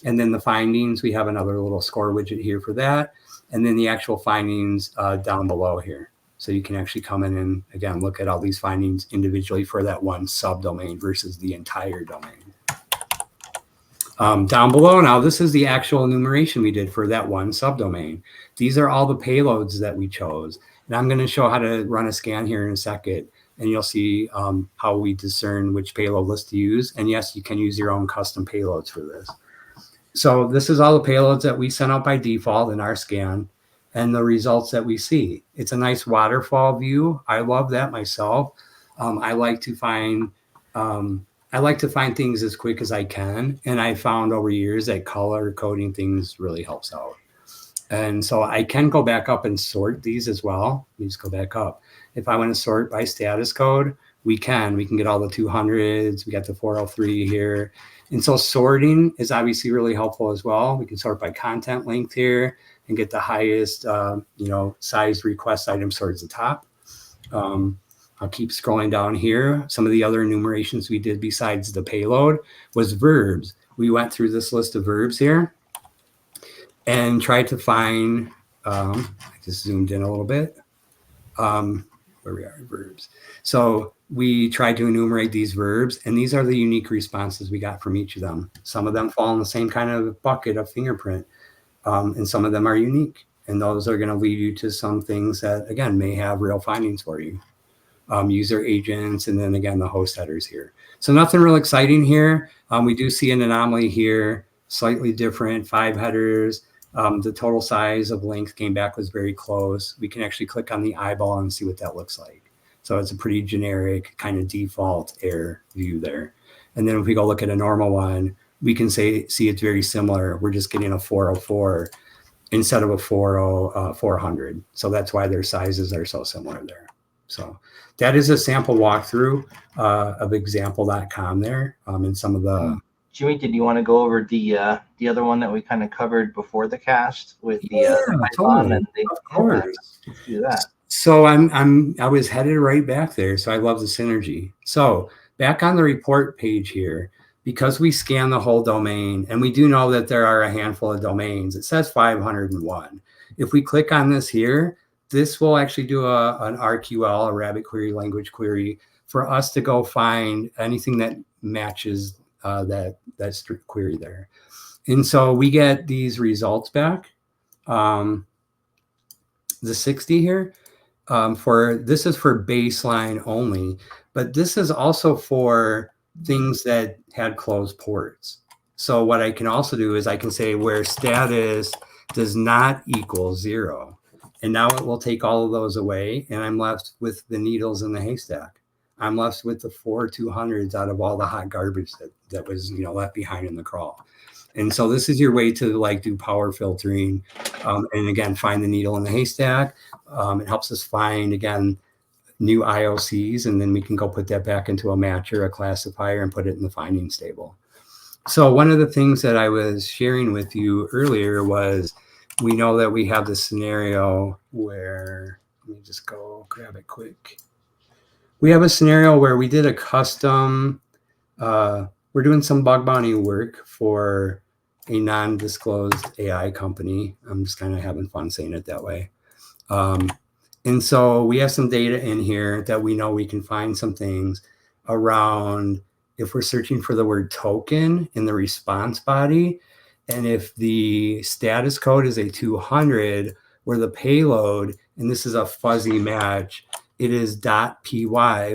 And then the findings, we have another little score widget here for that. And then the actual findings down below here. So you can actually come in and, again, look at all these findings individually for that one subdomain versus the entire domain. Down below now, this is the actual enumeration we did for that one subdomain. These are all the payloads that we chose. And I'm going to show how to run a scan here in a second. And you'll see how we discern which payload list to use. And yes, you can use your own custom payloads for this. So this is all the payloads that we sent out by default in our scan. and the results that we see. It's a nice waterfall view. I love that myself. I like to find things as quick as I can. And I found over years that color coding things really helps out. And so I can go back up and sort these as well. You just go back up. If I want to sort by status code, we can get all the 200s. We got the 403 here. And so sorting is obviously really helpful as well. We can sort by content length here and get the highest, size request item towards the top. I'll keep scrolling down here. Some of the other enumerations we did besides the payload was verbs. We went through this list of verbs here and tried to find, I just zoomed in a little bit, where we are, verbs. So we tried to enumerate these verbs, and these are the unique responses we got from each of them. Some of them fall in the same kind of bucket of fingerprint, and some of them are unique. And those are going to lead you to some things that, again, may have real findings for you. User agents, and then again, the host headers here. So nothing real exciting here. We do see an anomaly here, slightly different, 5 headers. The total size of length came back was very close. We can actually click on the eyeball and see what that looks like. So it's a pretty generic kind of default error view there. And then if we go look at a normal one, we can see it's very similar. We're just getting a 404 instead of a 400. So that's why their sizes are so similar there. So that is a sample walkthrough of example.com there, and some of the. Jimmy, did you want to go over the other one that we kind of covered before the cast with the Python? Totally. And of course. Let's do that. So I was headed right back there. So I love the synergy. So back on the report page here, because we scan the whole domain, and we do know that there are a handful of domains. It says 501. If we click on this here, this will actually do an RQL, a rabbit query language query, for us to go find anything that matches that query there. And so we get these results back. The 60 here, this is for baseline only, but this is also for things that had closed ports. So what I can also do is I can say where status does not equal 0. And now it will take all of those away, and I'm left with the needles in the haystack. I'm left with the 4 200s out of all the hot garbage that was left behind in the crawl. And so this is your way to do power filtering, and again find the needle in the haystack. It helps us find again new IOCs, and then we can go put that back into a matcher, a classifier, and put it in the findings table. So one of the things that I was sharing with you earlier was, we know that we have this scenario where, let me just go grab it quick. We have a scenario where we did a custom, we're doing some bug bounty work for a non-disclosed AI company. I'm just kind of having fun saying it that way. And so we have some data in here that we know we can find some things around if we're searching for the word token in the response body. And if the status code is a 200, where the payload, and this is a fuzzy match, it is .py,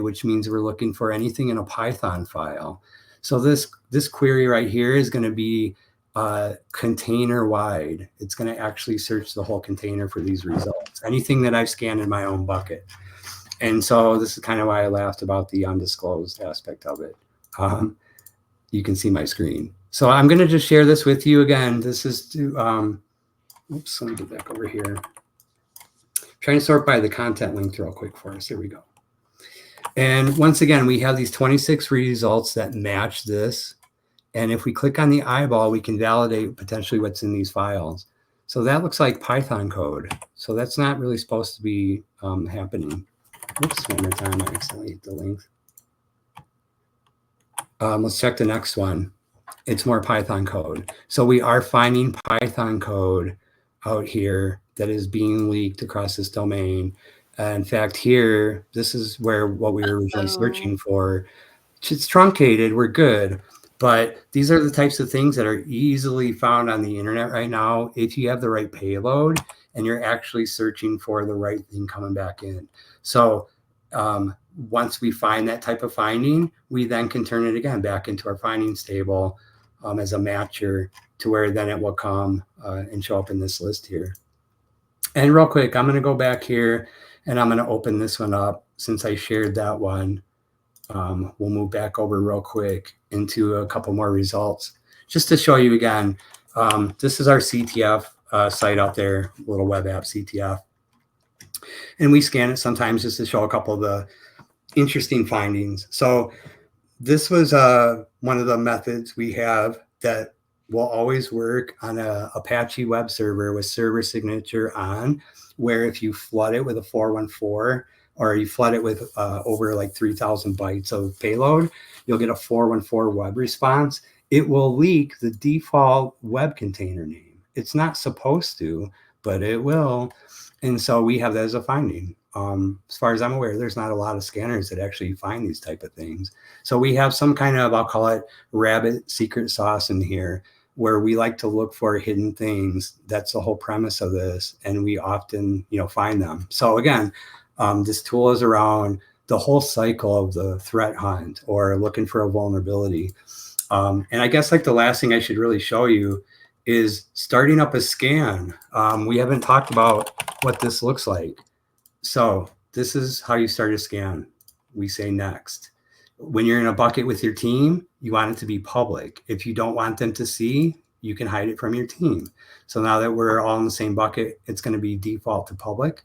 which means we're looking for anything in a Python file. So this query right here is going to be container wide. It's going to actually search the whole container for these results, anything that I've scanned in my own bucket. And so this is kind of why I laughed about the undisclosed aspect of it. You can see my screen. So I'm going to just share this with you again. This is to, oops, let me get back over here. Trying to sort by the content link real quick for us. Here we go. And once again, we have these 26 results that match this. And if we click on the eyeball, we can validate potentially what's in these files. So that looks like Python code. So that's not really supposed to be happening. Oops, one more time, I accidentally hit the link. Let's check the next one. It's more Python code. So we are finding Python code out here that is being leaked across this domain. In fact, here, this is where what we were originally searching for. It's truncated, we're good. But these are the types of things that are easily found on the internet right now if you have the right payload and you're actually searching for the right thing coming back in. So once we find that type of finding, we then can turn it again back into our findings table as a matcher to where then it will come and show up in this list here. And real quick, I'm going to go back here and I'm going to open this one up since I shared that one. We'll move back over real quick into a couple more results just to show you again. This is our CTF site out there, little web app CTF. And we scan it sometimes just to show a couple of the interesting findings. So this was one of the methods we have that will always work on a Apache web server with server signature on, where if you flood it with a 414 or you flood it with over like 3,000 bytes of payload, you'll get a 414 web response. It will leak the default web container name. It's not supposed to, but it will. And so we have that as a finding. As far as I'm aware, there's not a lot of scanners that actually find these type of things. So we have some kind of, I'll call it rabbit secret sauce in here, where we like to look for hidden things. That's the whole premise of this. And we often, find them. So again, this tool is around the whole cycle of the threat hunt or looking for a vulnerability. And I guess like the last thing I should really show you is starting up a scan. We haven't talked about what this looks like. So this is how you start a scan. We say next. When you're in a bucket with your team, you want it to be public. If you don't want them to see, you can hide it from your team. So now that we're all in the same bucket, it's going to be default to public.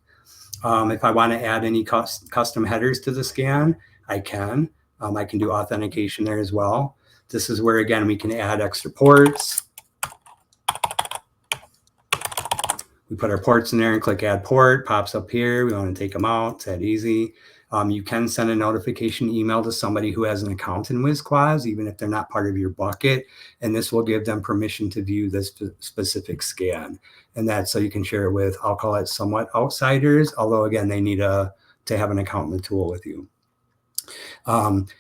If I want to add any custom headers to the scan, I can. I can do authentication there as well. This is where, again, we can add extra ports. We put our ports in there and click add port, pops up here. We want to take them out. It's that easy. You can send a notification email to somebody who has an account in WisQuas, even if they're not part of your bucket. And this will give them permission to view this specific scan. And that's so you can share it with, I'll call it somewhat outsiders, although again, they need to have an account in the tool with you.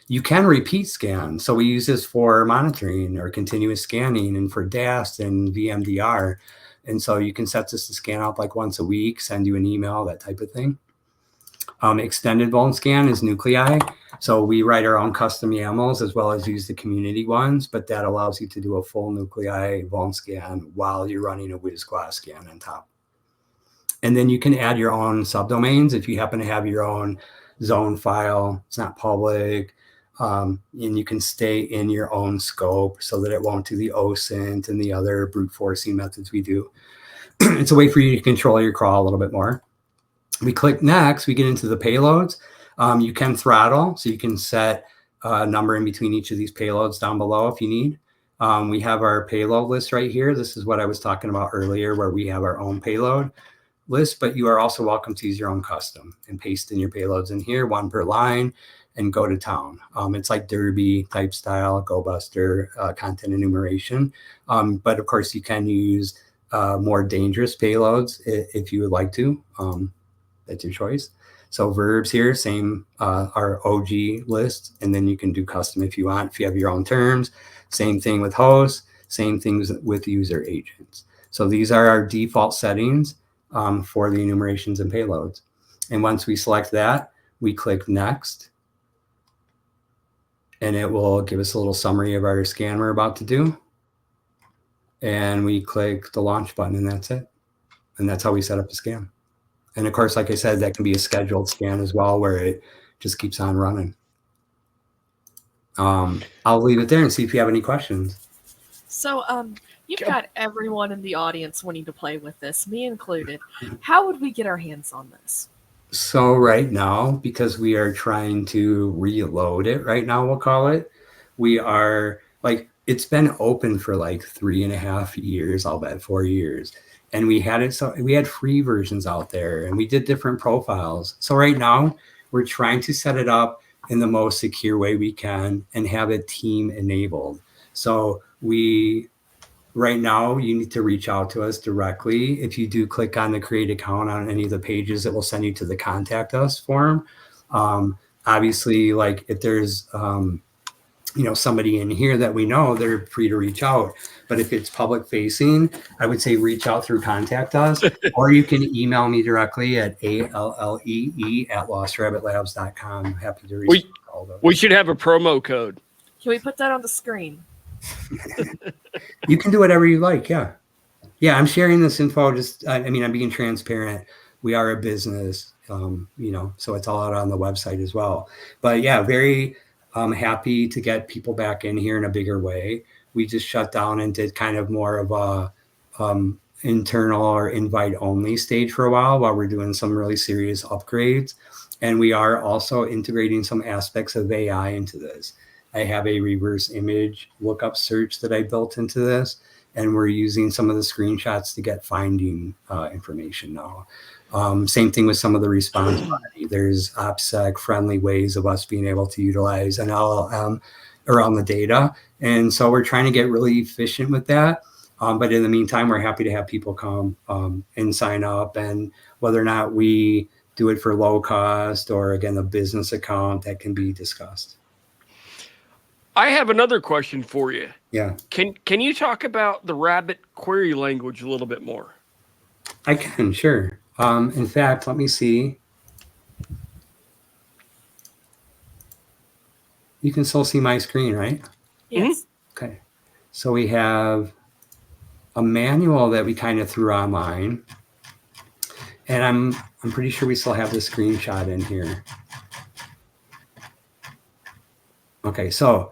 You can repeat scan. So we use this for monitoring or continuous scanning and for DAST and VMDR. And so you can set this to scan out like once a week, send you an email, that type of thing. Extended vuln scan is nuclei. So we write our own custom YAMLs as well as use the community ones, but that allows you to do a full nuclei vuln scan while you're running a WisQuas scan on top. And then you can add your own subdomains if you happen to have your own zone file. It's not public. And you can stay in your own scope so that it won't do the OSINT and the other brute forcing methods we do. It's a way for you to control your crawl a little bit more. We click next, we get into the payloads. You can throttle, so you can set a number in between each of these payloads down below if you need. We have our payload list right here. This is what I was talking about earlier, where we have our own payload list, but you are also welcome to use your own custom and paste in your payloads in here, one per line, and go to town. It's like Derby type style, GoBuster content enumeration. But of course, you can use more dangerous payloads if you would like to. That's your choice. So verbs here, same our OG list, and then you can do custom if you want, if you have your own terms. Same thing with hosts, same things with user agents. So these are our default settings for the enumerations and payloads. And once we select that, we click next. And it will give us a little summary of our scan we're about to do. And we click the launch button and that's it. And that's how we set up a scan. And of course, like I said, that can be a scheduled scan as well, where it just keeps on running. I'll leave it there and see if you have any questions. So you've got everyone in the audience wanting to play with this, me included. How would we get our hands on this? So right now, because we are trying to reload it right now, we'll call it, we are like, it's been open for like 3.5 years, I'll bet 4 years. And we had it, so we had free versions out there and we did different profiles. So right now we're trying to set it up in the most secure way we can and have it team enabled. So right now, you need to reach out to us directly. If you do click on the create account on any of the pages, it will send you to the contact us form. Obviously, like if there's somebody in here that we know, they're free to reach out. But if it's public facing, I would say reach out through contact us, or you can email me directly at allee@lostrabbit.labs.com. I'm happy to reach out. We should have a promo code. Can we put that on the screen? You can do whatever you like, yeah. Yeah, I'm sharing this info. Just, I mean, I'm being transparent. We are a business, you know, so it's all out on the website as well. But yeah, very happy to get people back in here in a bigger way. We just shut down and did kind of more of a internal or invite only stage for a while we're doing some really serious upgrades. And we are also integrating some aspects of AI into this. I have a reverse image lookup search that I built into this, and we're using some of the screenshots to get finding information now. Same thing with some of the response body. There's OPSEC friendly ways of us being able to utilize an LLM around the data. And so we're trying to get really efficient with that. But in the meantime, we're happy to have people come and sign up, and whether or not we do it for low cost or, again, a business account, that can be discussed. I have another question for you. Yeah. Can you talk about the Rabbit query language a little bit more? I can, sure. In fact, let me see. You can still see my screen, right? Yes. Okay. So we have a manual that we kind of threw online, and I'm pretty sure we still have the screenshot in here. Okay, so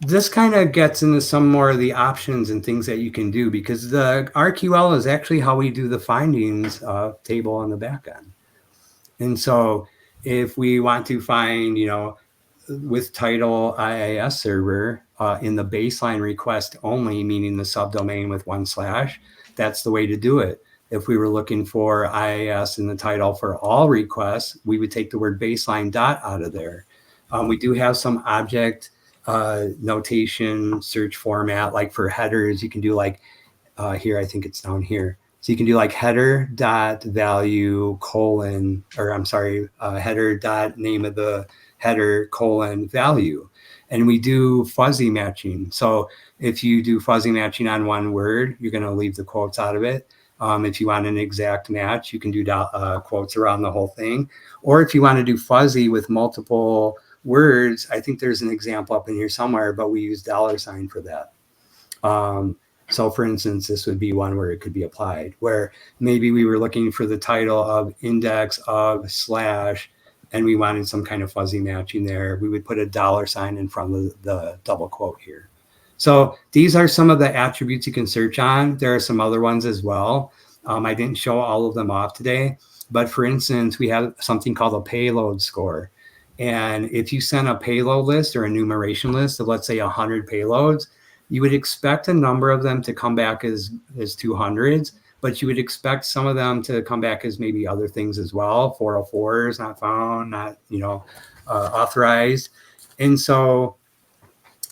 this kind of gets into some more of the options and things that you can do, because the RQL is actually how we do the findings table on the back end. And so if we want to find, you know, with title IIS server in the baseline request only, meaning the subdomain with 1/, that's the way to do it. If we were looking for IIS in the title for all requests, we would take the word baseline dot out of there. We do have some object notation search format, like for headers, you can do like here, I think it's down here. So you can do like header dot value colon, or I'm sorry, header dot name of the header colon value. And we do fuzzy matching. So if you do fuzzy matching on one word, you're going to leave the quotes out of it. If you want an exact match, you can do quotes around the whole thing. Or if you want to do fuzzy with multiple words, I think there's an example up in here somewhere, but we use $sign for that. So for instance, this would be one where it could be applied, where maybe we were looking for the title of index of / and we wanted some kind of fuzzy matching there. We would put a $sign in front of the double quote here. So these are some of the attributes you can search on. There are some other ones as well. I didn't show all of them off today, but for instance, we have something called a payload score. And if you send a payload list or enumeration list of, let's say, 100 payloads, you would expect a number of them to come back as 200s, but you would expect some of them to come back as maybe other things as well. 404s, not found, not, you know, authorized. And so,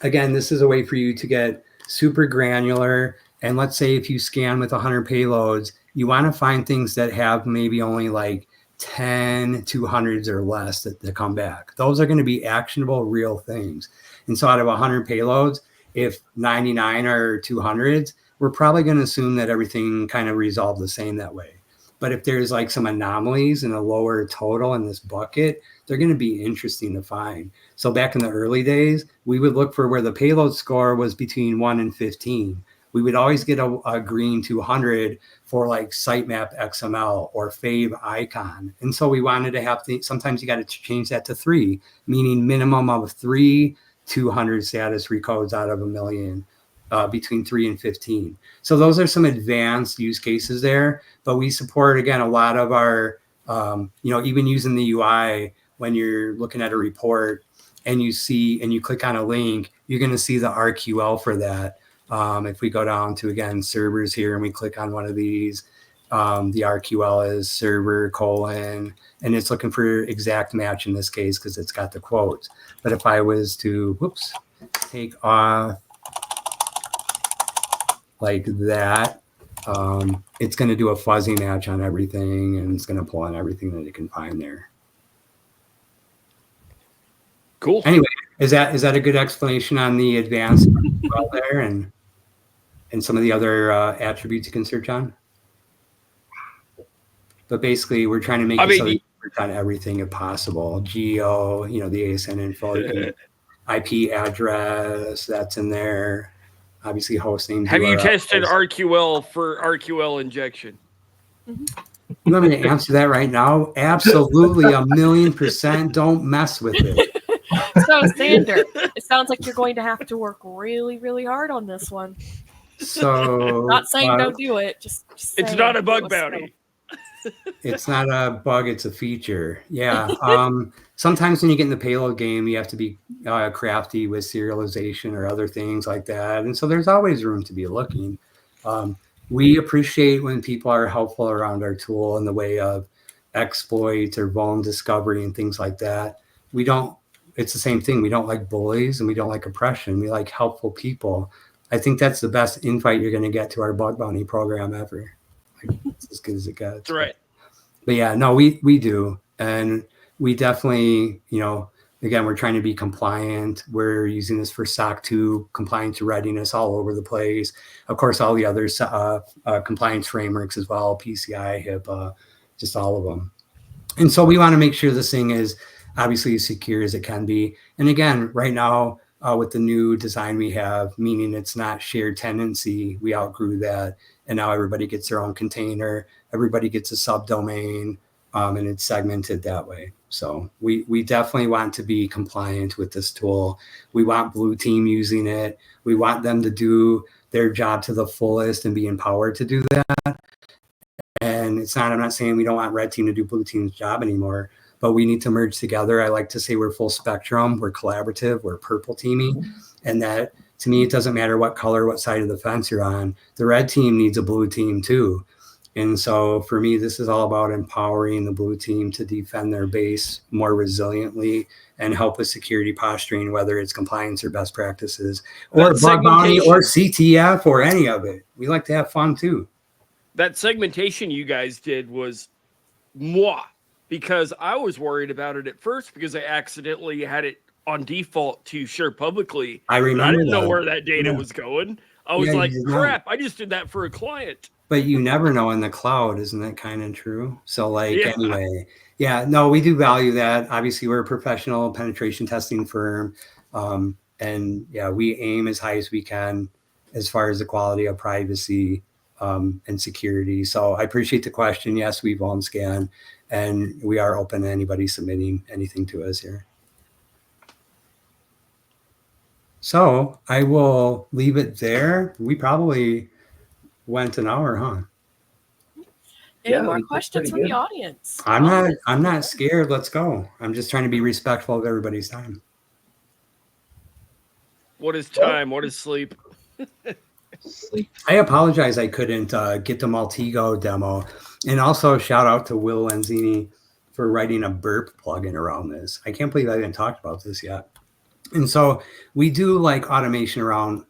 again, this is a way for you to get super granular. And let's say if you scan with 100 payloads, you want to find things that have maybe only like 10 200s or less that come back. Those are going to be actionable, real things. And so out of 100 payloads, if 99 are 200s, we're probably going to assume that everything kind of resolved the same that way. But if there's like some anomalies in a lower total in this bucket, they're going to be interesting to find. So back in the early days, we would look for where the payload score was between 1 and 15. We would always get a green 200 for like sitemap XML or fave icon. And so we wanted to have sometimes you got to change that to 3, meaning minimum of 3 200 status recodes out of a million, between 3 and 15. So those are some advanced use cases there, but we support, again, a lot of our, you know, even using the UI, when you're looking at a report and you see, and you click on a link, you're going to see the RQL for that. If we go down to, again, servers here and we click on one of these, the RQL is server : and it's looking for exact match in this case because it's got the quotes. But if I was to, whoops, take off like that, it's going to do a fuzzy match on everything, and it's going to pull on everything that it can find there. Cool. Anyway, is that a good explanation on the advanced RQL there and some of the other attributes you can search on? But basically, we're trying to make it so that you can search on everything if possible. Geo, you know, the ASN info, IP address, that's in there. obviously hosting. Have you tested host. RQL for RQL injection? You want me to answer that right now? Absolutely, 1,000,000%. Don't mess with it. So, Sander, it sounds like you're going to have to work really, really hard on this one. So, not saying don't do it. Just it's not a bug bounty. It's not a bug, it's a feature. Yeah. Sometimes when you get in the payload game, you have to be crafty with serialization or other things like that. And so there's always room to be looking. We appreciate when people are helpful around our tool in the way of exploits or vuln discovery and things like that. It's the same thing. We don't like bullies and we don't like oppression. We like helpful people. I think that's the best invite you're going to get to our bug bounty program ever. It's as good as it gets. That's right. But yeah, no, we do. And we definitely, again, we're trying to be compliant. We're using this for SOC 2 compliance readiness all over the place. Of course, all the other compliance frameworks as well, PCI, HIPAA, just all of them. And so we want to make sure this thing is obviously as secure as it can be. And again, right now, with the new design we have, meaning it's not shared tenancy, we outgrew that. And now everybody gets their own container, everybody gets a subdomain, and it's segmented that way. So we definitely want to be compliant with this tool. We want Blue Team using it. We want them to do their job to the fullest and be empowered to do that. And I'm not saying we don't want Red Team to do Blue Team's job anymore, but we need to merge together. I like to say we're full spectrum, we're collaborative, we're purple teaming, and that to me, it doesn't matter what color, what side of the fence you're on. The red team needs a blue team too. And so for me, this is all about empowering the blue team to defend their base more resiliently and help with security posturing, whether it's compliance or best practices or bug bounty or CTF or any of it. We like to have fun too. That segmentation you guys did was moi, because I was worried about it at first because I accidentally had it on default to share publicly. I remember I didn't know where that data was going. I was like, crap, not. I just did that for a client. But you never know in the cloud, isn't that kind of true? So anyway, no, we do value that. Obviously, we're a professional penetration testing firm. And we aim as high as we can as far as the quality of privacy and security. So I appreciate the question. Yes, we vuln scan, and we are open to anybody submitting anything to us here. So I will leave it there. We probably went an hour, huh? Any more questions from the audience? I'm not scared. Let's go. I'm just trying to be respectful of everybody's time. What is time? What is sleep? I apologize I couldn't get the Maltego demo. And also shout out to Will Lenzini for writing a burp plugin around this. I can't believe I haven't talked about this yet. And so we do like automation around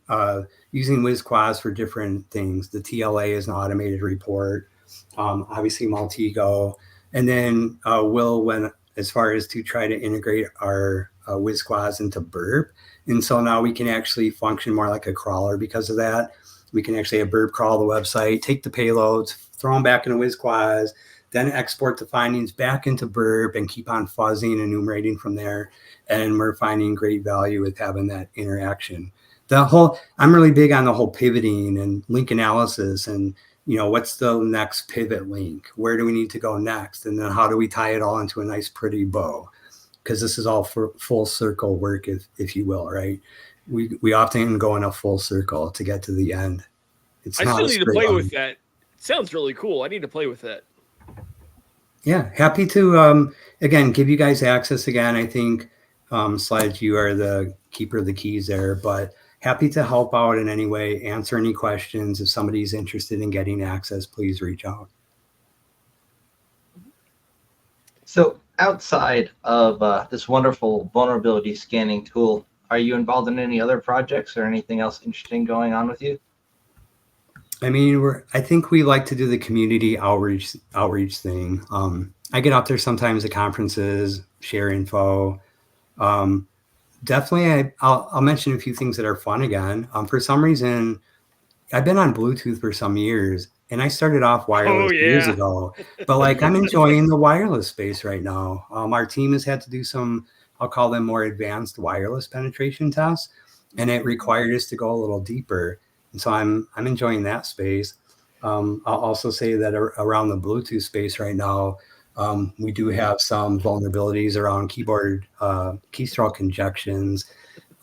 using WisQuas for different things. The TLA is an automated report, obviously Maltego. And then Will went as far as to try to integrate our WisQuas into burp. And so now we can actually function more like a crawler because of that. We can actually have burp crawl the website, take the payloads, throw them back into WisQuas, then export the findings back into burp and keep on fuzzing and enumerating from there. And we're finding great value with having that interaction. I'm really big on the whole pivoting and link analysis and, what's the next pivot link? Where do we need to go next? And then how do we tie it all into a nice, pretty bow? Because this is all for full circle work, if you will, right? We often go in a full circle to get to the end. I still need to play with that. It sounds really cool. I need to play with that. Yeah, happy to, again, give you guys access again. I think, Sledge, you are the keeper of the keys there, but happy to help out in any way, answer any questions. If somebody's interested in getting access, please reach out. So outside of this wonderful vulnerability scanning tool, are you involved in any other projects or anything else interesting going on with you? I mean, I think we like to do the community outreach thing. I get out there sometimes at conferences, share info. Definitely, I'll mention a few things that are fun again. For some reason, I've been on Bluetooth for some years, and I started off wireless years ago. But I'm enjoying the wireless space right now. Our team has had to do some, I'll call them more advanced wireless penetration tests. and it required us to go a little deeper. And so I'm enjoying that space. I'll also say that around the Bluetooth space right now, we do have some vulnerabilities around keyboard keystroke injections,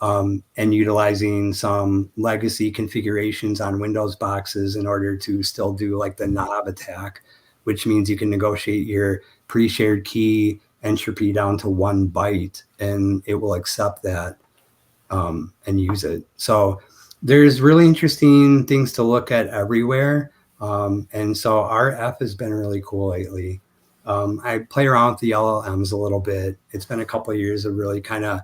and utilizing some legacy configurations on Windows boxes in order to still do like the knob attack, which means you can negotiate your pre-shared key entropy down to 1 byte, and it will accept that and use it. So there's really interesting things to look at everywhere. And so RF has been really cool lately. I play around with the LLMs a little bit. It's been a couple of years of really kind of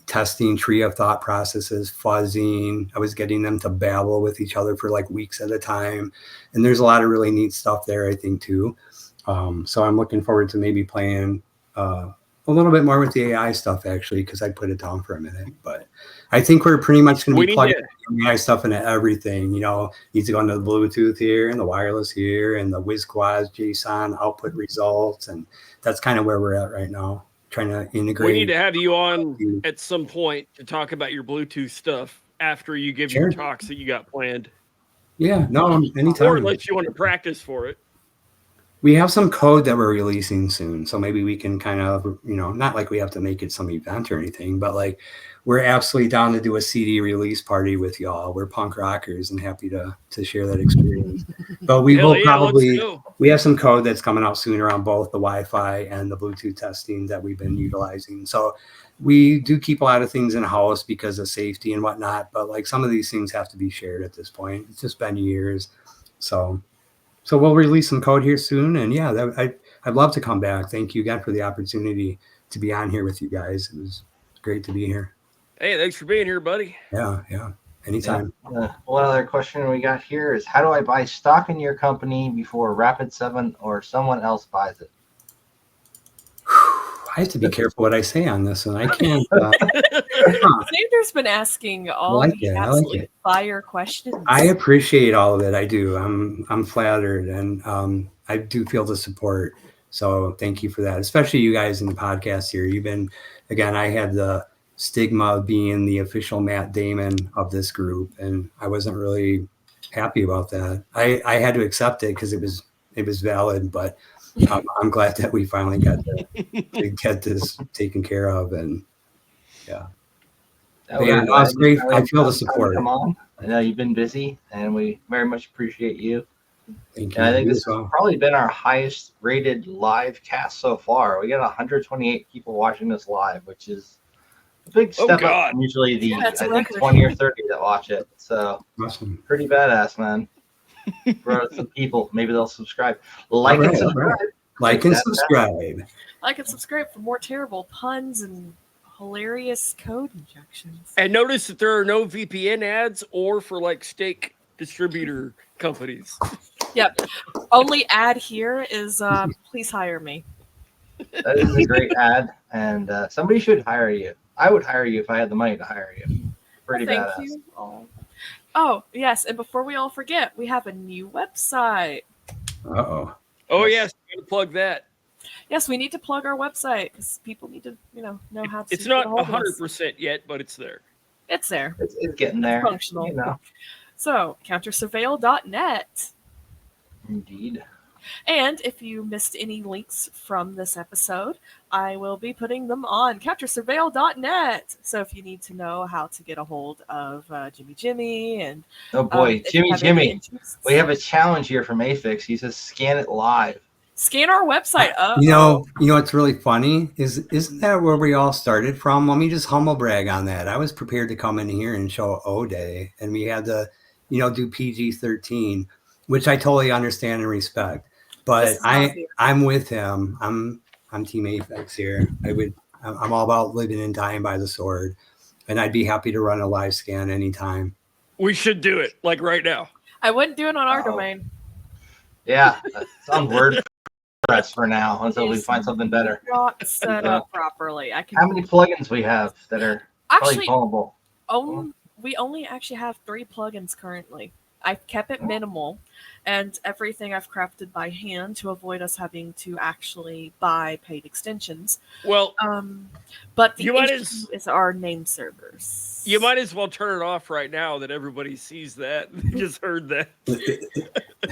testing tree of thought processes, fuzzing. I was getting them to babble with each other for like weeks at a time. And there's a lot of really neat stuff there, I think, too. So I'm looking forward to maybe playing a little bit more with the AI stuff, actually, because I put it down for a minute. But I think we're pretty much going to be plugging AI stuff into everything. You know, needs to go into the Bluetooth here and the wireless here and the WisQuas JSON output results. And that's kind of where we're at right now, trying to integrate. We need to have you on at some point to talk about your Bluetooth stuff after you give your talks that you got planned. Yeah, no, anytime. Or unless you want to practice for it. We have some code that we're releasing soon. So maybe we can kind of, you know, not like we have to make it some event or anything, but like we're absolutely down to do a CD release party with y'all. We're punk rockers and happy to share that experience. But we will probably, we have some code that's coming out soon around both the Wi-Fi and the Bluetooth testing that we've been utilizing. So we do keep a lot of things in house because of safety and whatnot. But like some of these things have to be shared at this point. It's just been years. So we'll release some code here soon. And yeah, I'd love to come back. Thank you again for the opportunity to be on here with you guys. It was great to be here. Hey, thanks for being here, buddy. Yeah. Anytime. Yeah. One other question we got here is, how do I buy stock in your company before Rapid7 or someone else buys it? I have to be careful what I say on this, and I can't. Xander's been asking all the absolutely fire questions. I appreciate all of it. I do. I'm flattered, and I do feel the support. So thank you for that, especially you guys in the podcast here. You've been, again, I had the stigma of being the official Matt Damon of this group, and I wasn't really happy about that. I had to accept it because it was valid, but I'm glad that we finally got to get this taken care of. And yeah, it's great. I feel the support. Come on. I know you've been busy, and we very much appreciate you. Thank you. And I think this has probably been our highest rated live cast so far. We got 128 people watching this live, which is a big step up from usually the I think 20 or 30 that watch it. So awesome. Pretty badass, man. Brought some people. Maybe they'll subscribe. Like and subscribe. Like and subscribe. Like and subscribe for more terrible puns and hilarious code injections. And notice that there are no VPN ads or for like steak distributor companies. Yep. Only ad here is please hire me. That is a great ad, and somebody should hire you. I would hire you if I had the money to hire you. Pretty badass. Thank you. Oh, yes. And before we all forget, we have a new website. Uh-oh. Oh, yes. We got to plug that. Yes, we need to plug our website because people need to, know how to. It's not 100% yet, but it's there. It's there. It's getting there. It's functional. So, countersurveil.net. Indeed. And if you missed any links from this episode, I will be putting them on countersurveil.net. So if you need to know how to get a hold of Jimi and oh boy, Jimmy, we have a challenge here from Afix. He says scan it live. Scan our website. You know what's really funny isn't that where we all started from? Let me just humble brag on that. I was prepared to come in here and show O-Day, and we had to, do PG-13, which I totally understand and respect. But I'm with him. I'm Team Afix here. I'm all about living and dying by the sword, and I'd be happy to run a live scan anytime. We should do it like right now. I wouldn't do it on our domain. Yeah, it's on WordPress for now until we find something better. Not set up properly. How many plugins we have that are probably vulnerable? We only actually have 3 plugins currently. I've kept it minimal, and everything I've crafted by hand to avoid us having to actually buy paid extensions. Well, but the issue is our name servers. You might as well turn it off right now that everybody sees that. They just heard that.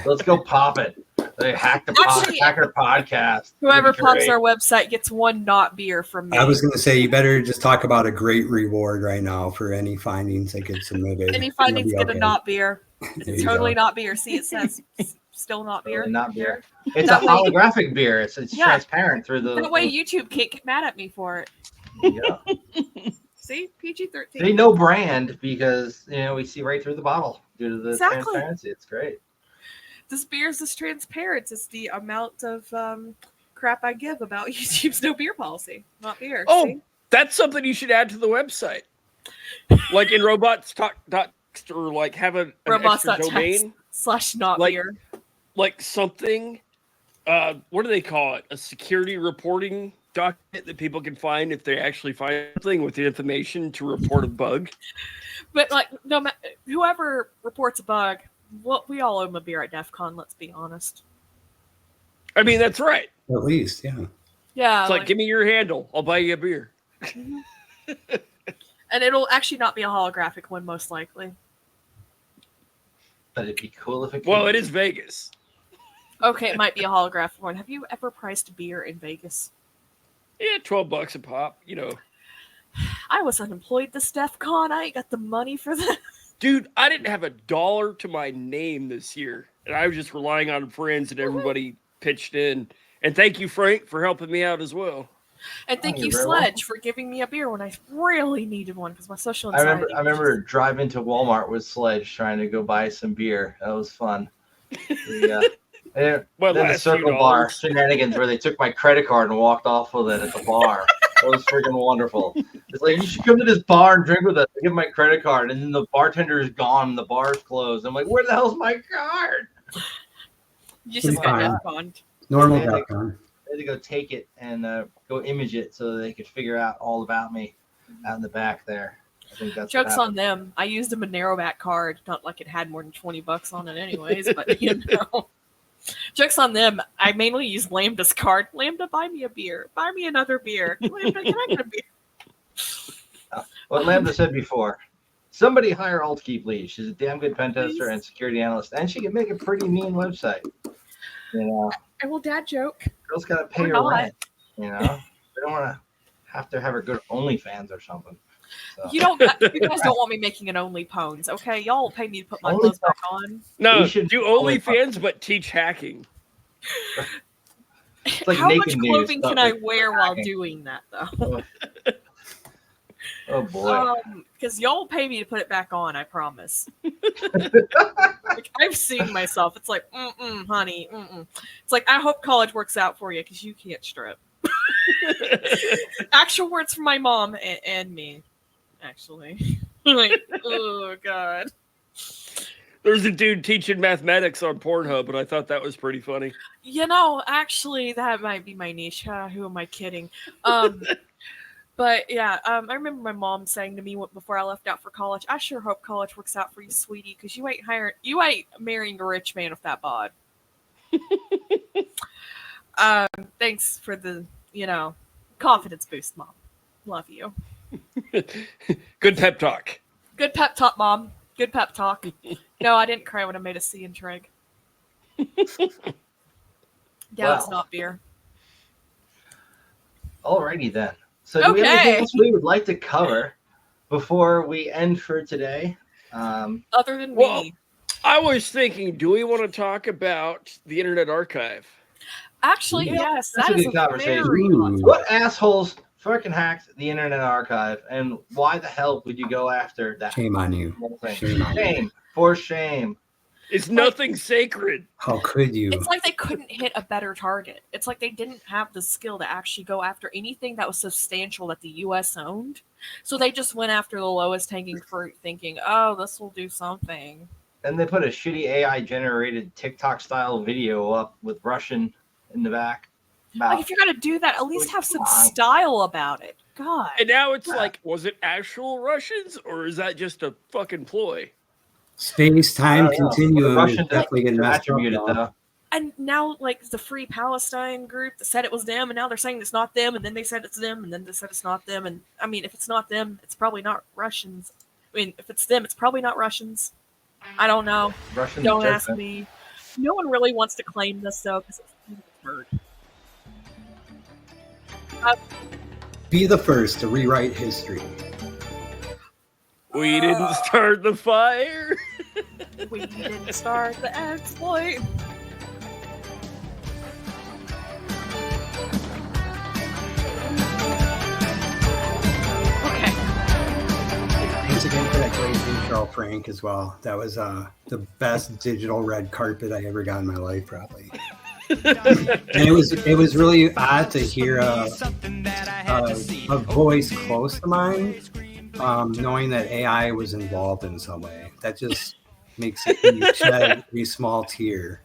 Let's go pop it. They hack the hacker podcast. Whoever pops our website gets one not beer from me. I was going to say, you better just talk about a great reward right now for any findings that get submitted. Any findings get a not beer. It's totally not beer. See, it says still not beer. Not beer. It's a holographic beer. It's transparent through the. That way YouTube can't get mad at me for it. Yeah. See, PG-13. They know brand because we see right through the bottle due to the transparency. It's great. This beer is as transparent as the amount of crap I give about YouTube's no beer policy. Not beer. Oh, see? That's something you should add to the website. Like in robots talk or like have an extra domain / not beer. Like something. What do they call it? A security reporting document that people can find if they actually find something with the information to report a bug. But like, no matter whoever reports a bug, we all owe them a beer at DEF CON. Let's be honest. I mean, that's right. At least, yeah. Yeah. It's like, give me your handle. I'll buy you a beer. And it'll actually not be a holographic one, most likely. But it'd be cool if it could. Well, it is Vegas. Okay, it might be a holographic one. Have you ever priced beer in Vegas? Yeah, $12 a pop, I was unemployed this DEF CON. I ain't got the money for that. Dude, I didn't have $1 to my name this year. And I was just relying on friends and everybody pitched in. And thank you, Frank, for helping me out as well. And thank you, Sledge, for giving me a beer when I really needed one because my social anxiety. I remember driving to Walmart with Sledge trying to go buy some beer. That was fun. Then the circle bar shenanigans where they took my credit card and walked off with it at the bar. That was freaking wonderful. It's like, you should come to this bar and drink with us. I give my credit card, and then the bartender is gone and the bar's closed. I'm like, where the hell's my card? You just got DEF CON. Normal DEF CON. They had to go take it and go image it so they could figure out all about me out in the back there. I think that's Joke's on them. I used a Monero-back card. Not like it had more than $20 on it anyways, but Joke's on them. I mainly use Lambda's card. Lambda, buy me a beer. Buy me another beer. Lambda, can I get a beer? What Lambda said before. Somebody hire AltKey, please. She's a damn good pen tester and security analyst, and she can make a pretty mean website. And well, dad joke. Girl's got to pay her rent. They don't want to have her go to OnlyFans or something. So. You guys don't want me making an OnlyPones, okay? Y'all pay me to put my clothes back on. No, do OnlyFans, but teach hacking. Like how much clothing can I wear while doing that, though? Oh boy! Because y'all pay me to put it back on. I promise. Like, I've seen myself. It's like, honey, It's like, I hope college works out for you because you can't strip. Actual words from my mom and me. Actually, like, oh god. There's a dude teaching mathematics on Pornhub, and I thought that was pretty funny. Actually, that might be my niche. Who am I kidding? But yeah, I remember my mom saying to me before I left out for college, "I sure hope college works out for you, sweetie, because you ain't marrying a rich man with that bod." Thanks for the confidence boost, Mom. Love you. Good pep talk. Good pep talk, Mom. Good pep talk. No, I didn't cry when I made a C in Trig. It's not beer. Alrighty then. So do we have anything else we would like to cover before we end for today? Other than me. I was thinking, do we want to talk about the Internet Archive? Actually, yes. That's a good conversation. What assholes fucking hacked the Internet Archive, and why the hell would you go after that? Shame on you. Shame. For shame. It's nothing sacred. How could you? It's like they couldn't hit a better target. It's like they didn't have the skill to actually go after anything that was substantial that the U.S. owned. So they just went after the lowest hanging fruit thinking, oh, this will do something. And they put a shitty AI-generated TikTok-style video up with Russian in the back. Like, if you're going to do that, at least have some style about it. God. And now it's like, was it actual Russians, or is that just a fucking ploy? Space-time continuum is Russians definitely getting messed up attributed now. though. And now, like, the Free Palestine group that said it was them, and now they're saying it's not them, and then they said it's them, and then they said it's not them. And I mean, if it's not them, it's probably not Russians. I mean, if it's them, it's probably not Russians. I don't know. Russians Don't are ask different. me. No one really wants to claim this, though, because it's kind of absurd. Be the first to rewrite history. We didn't start the fire. We didn't start the exploit. Okay. Thanks again for that great intro, Frank, as well. That was the best digital red carpet I ever got in my life, probably. And it was really odd to hear a voice close to mine, knowing that AI was involved in some way. That just makes you shed a small tear.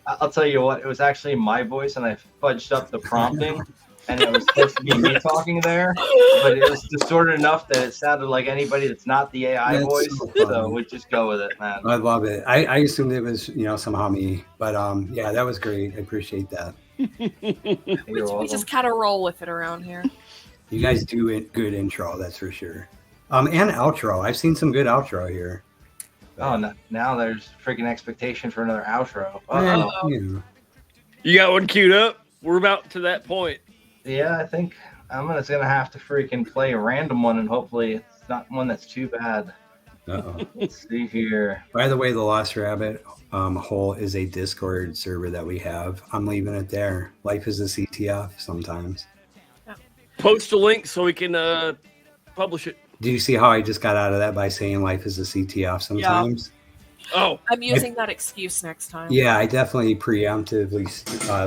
I'll tell you what, it was actually my voice, and I fudged up the prompting, and it was supposed to be me talking there, but it was distorted enough that it sounded like anybody that's not the AI That's voice. so So we just go with it, man. I love it. I assumed it was, somehow me, but yeah, that was great. I appreciate that. We just kind of roll with it around here. You guys do a good intro, that's for sure. And outro. I've seen some good outro here. Oh, now there's freaking expectation for another outro. Yeah, You got one queued up? We're about to that point. Yeah, I think I'm just gonna have to freaking play a random one, and hopefully it's not one that's too bad. Uh-oh. Let's see here. By the way, the Lost Rabbit hole is a Discord server that we have. I'm leaving it there. Life is a CTF sometimes. Post a link so we can publish it. Do you see how I just got out of that by saying life is a CTF sometimes? Yeah. Oh, I'm using that excuse next time. Yeah, I definitely preemptively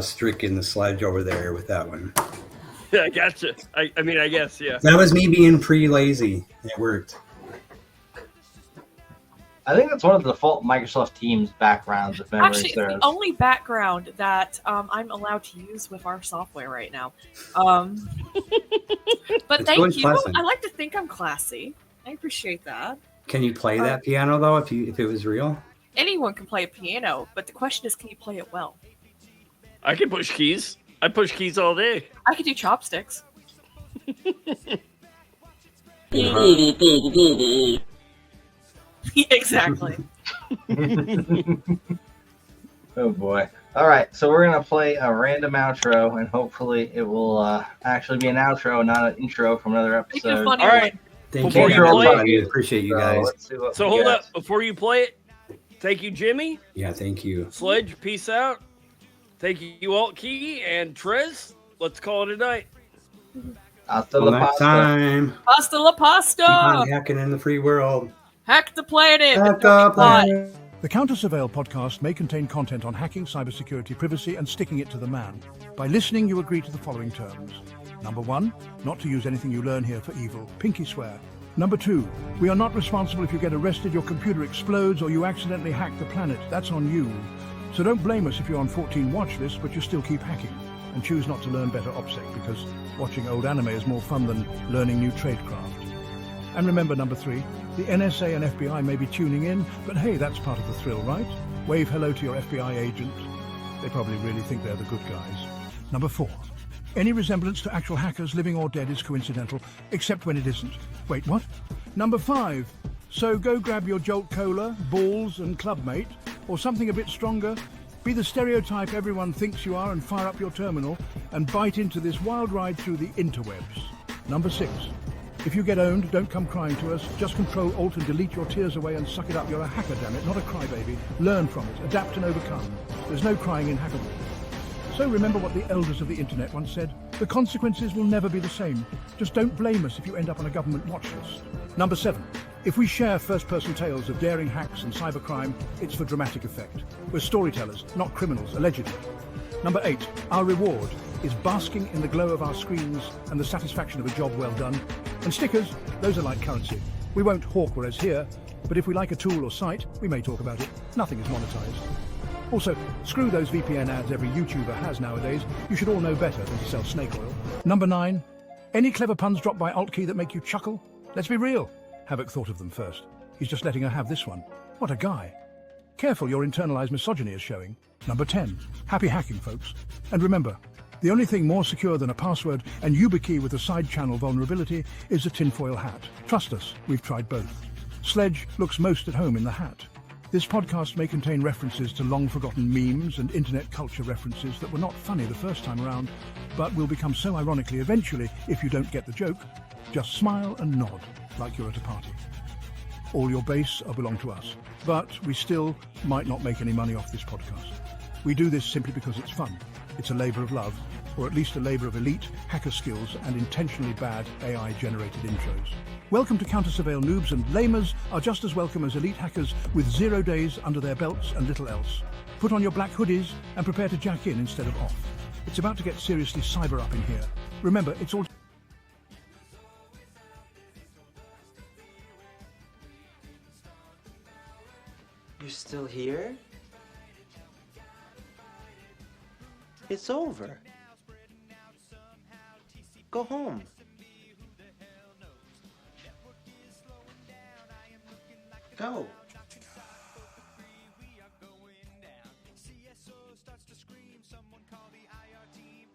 stricken the sledge over there with that one. Yeah, I gotcha. I mean, I guess, yeah. That was me being pre-lazy. It worked. I think that's one of the default Microsoft Teams backgrounds, if memory Actually, it's serves. the only background that I'm allowed to use with our software right now. But It's thank really you. pleasant. I like to think I'm classy. I appreciate that. Can you play that piano though? If it was real? Anyone can play a piano, but the question is, can you play it well? I can push keys. I push keys all day. I could do chopsticks. Exactly. Oh boy. All right, so we're gonna play a random outro, and hopefully it will actually be an outro, not an intro from another episode. funny All right. Thank Before you. you play I it- appreciate you So guys. let's see what So we hold got. up. Before you play it, thank you, Jimmy. Yeah, thank you. Sledge, peace out. Thank you, Alt Key and Trez. Let's call it a night. Hasta Till la next pasta. time. Pasta la pasta! Keep on hacking in the free world. Hack the planet! but Hack don't the be caught. planet. The Counter Surveil podcast may contain content on hacking, cybersecurity, privacy, and sticking it to the man. By listening, you agree to the following terms. Number 1, not to use anything you learn here for evil. Pinky swear. Number 2, we are not responsible if you get arrested, your computer explodes, or you accidentally hack the planet. That's on you. So don't blame us if you're on 14 watch lists, but you still keep hacking. And choose not to learn better OPSEC, because watching old anime is more fun than learning new tradecraft. And remember, number 3, the NSA and FBI may be tuning in, but hey, that's part of the thrill, right? Wave hello to your FBI agent. They probably really think they're the good guys. Number 4, any resemblance to actual hackers, living or dead, is coincidental, except when it isn't. Wait, what? Number 5, so go grab your Jolt Cola, balls, and clubmate, or something a bit stronger. Be the stereotype everyone thinks you are and fire up your terminal and bite into this wild ride through the interwebs. Number 6, if you get owned, don't come crying to us. Just Control, Alt, and delete your tears away and suck it up. You're a hacker, damn it, not a crybaby. Learn from it, adapt and overcome. There's no crying in hackerable. So remember what the elders of the internet once said. The consequences will never be the same. Just don't blame us if you end up on a government watch list. Number 7, if we share first-person tales of daring hacks and cybercrime, it's for dramatic effect. We're storytellers, not criminals, allegedly. Number 8, our reward is basking in the glow of our screens and the satisfaction of a job well done. And stickers, those are like currency. We won't hawk whereas here, but if we like a tool or site, we may talk about it. Nothing is monetized. Also, screw those VPN ads every YouTuber has nowadays. You should all know better than to sell snake oil. Number 9, any clever puns dropped by Alt Key that make you chuckle? Let's be real. Havoc thought of them first. He's just letting her have this one. What a guy. Careful, your internalized misogyny is showing. Number 10. Happy hacking, folks. And remember, the only thing more secure than a password and YubiKey with a side channel vulnerability is a tinfoil hat. Trust us, we've tried both. Sledge looks most at home in the hat. This podcast may contain references to long-forgotten memes and internet culture references that were not funny the first time around, but will become so ironically eventually if you don't get the joke. Just smile and nod like you're at a party. All your base belong to us, but we still might not make any money off this podcast. We do this simply because it's fun. It's a labor of love, or at least a labor of elite hacker skills and intentionally bad AI-generated intros. Welcome to Counter-Surveil noobs, and lamers are just as welcome as elite hackers with 0 days under their belts and little else. Put on your black hoodies and prepare to jack in instead of off. It's about to get seriously cyber up in here. Remember, it's all... You're still here? It's over. Go home. Go.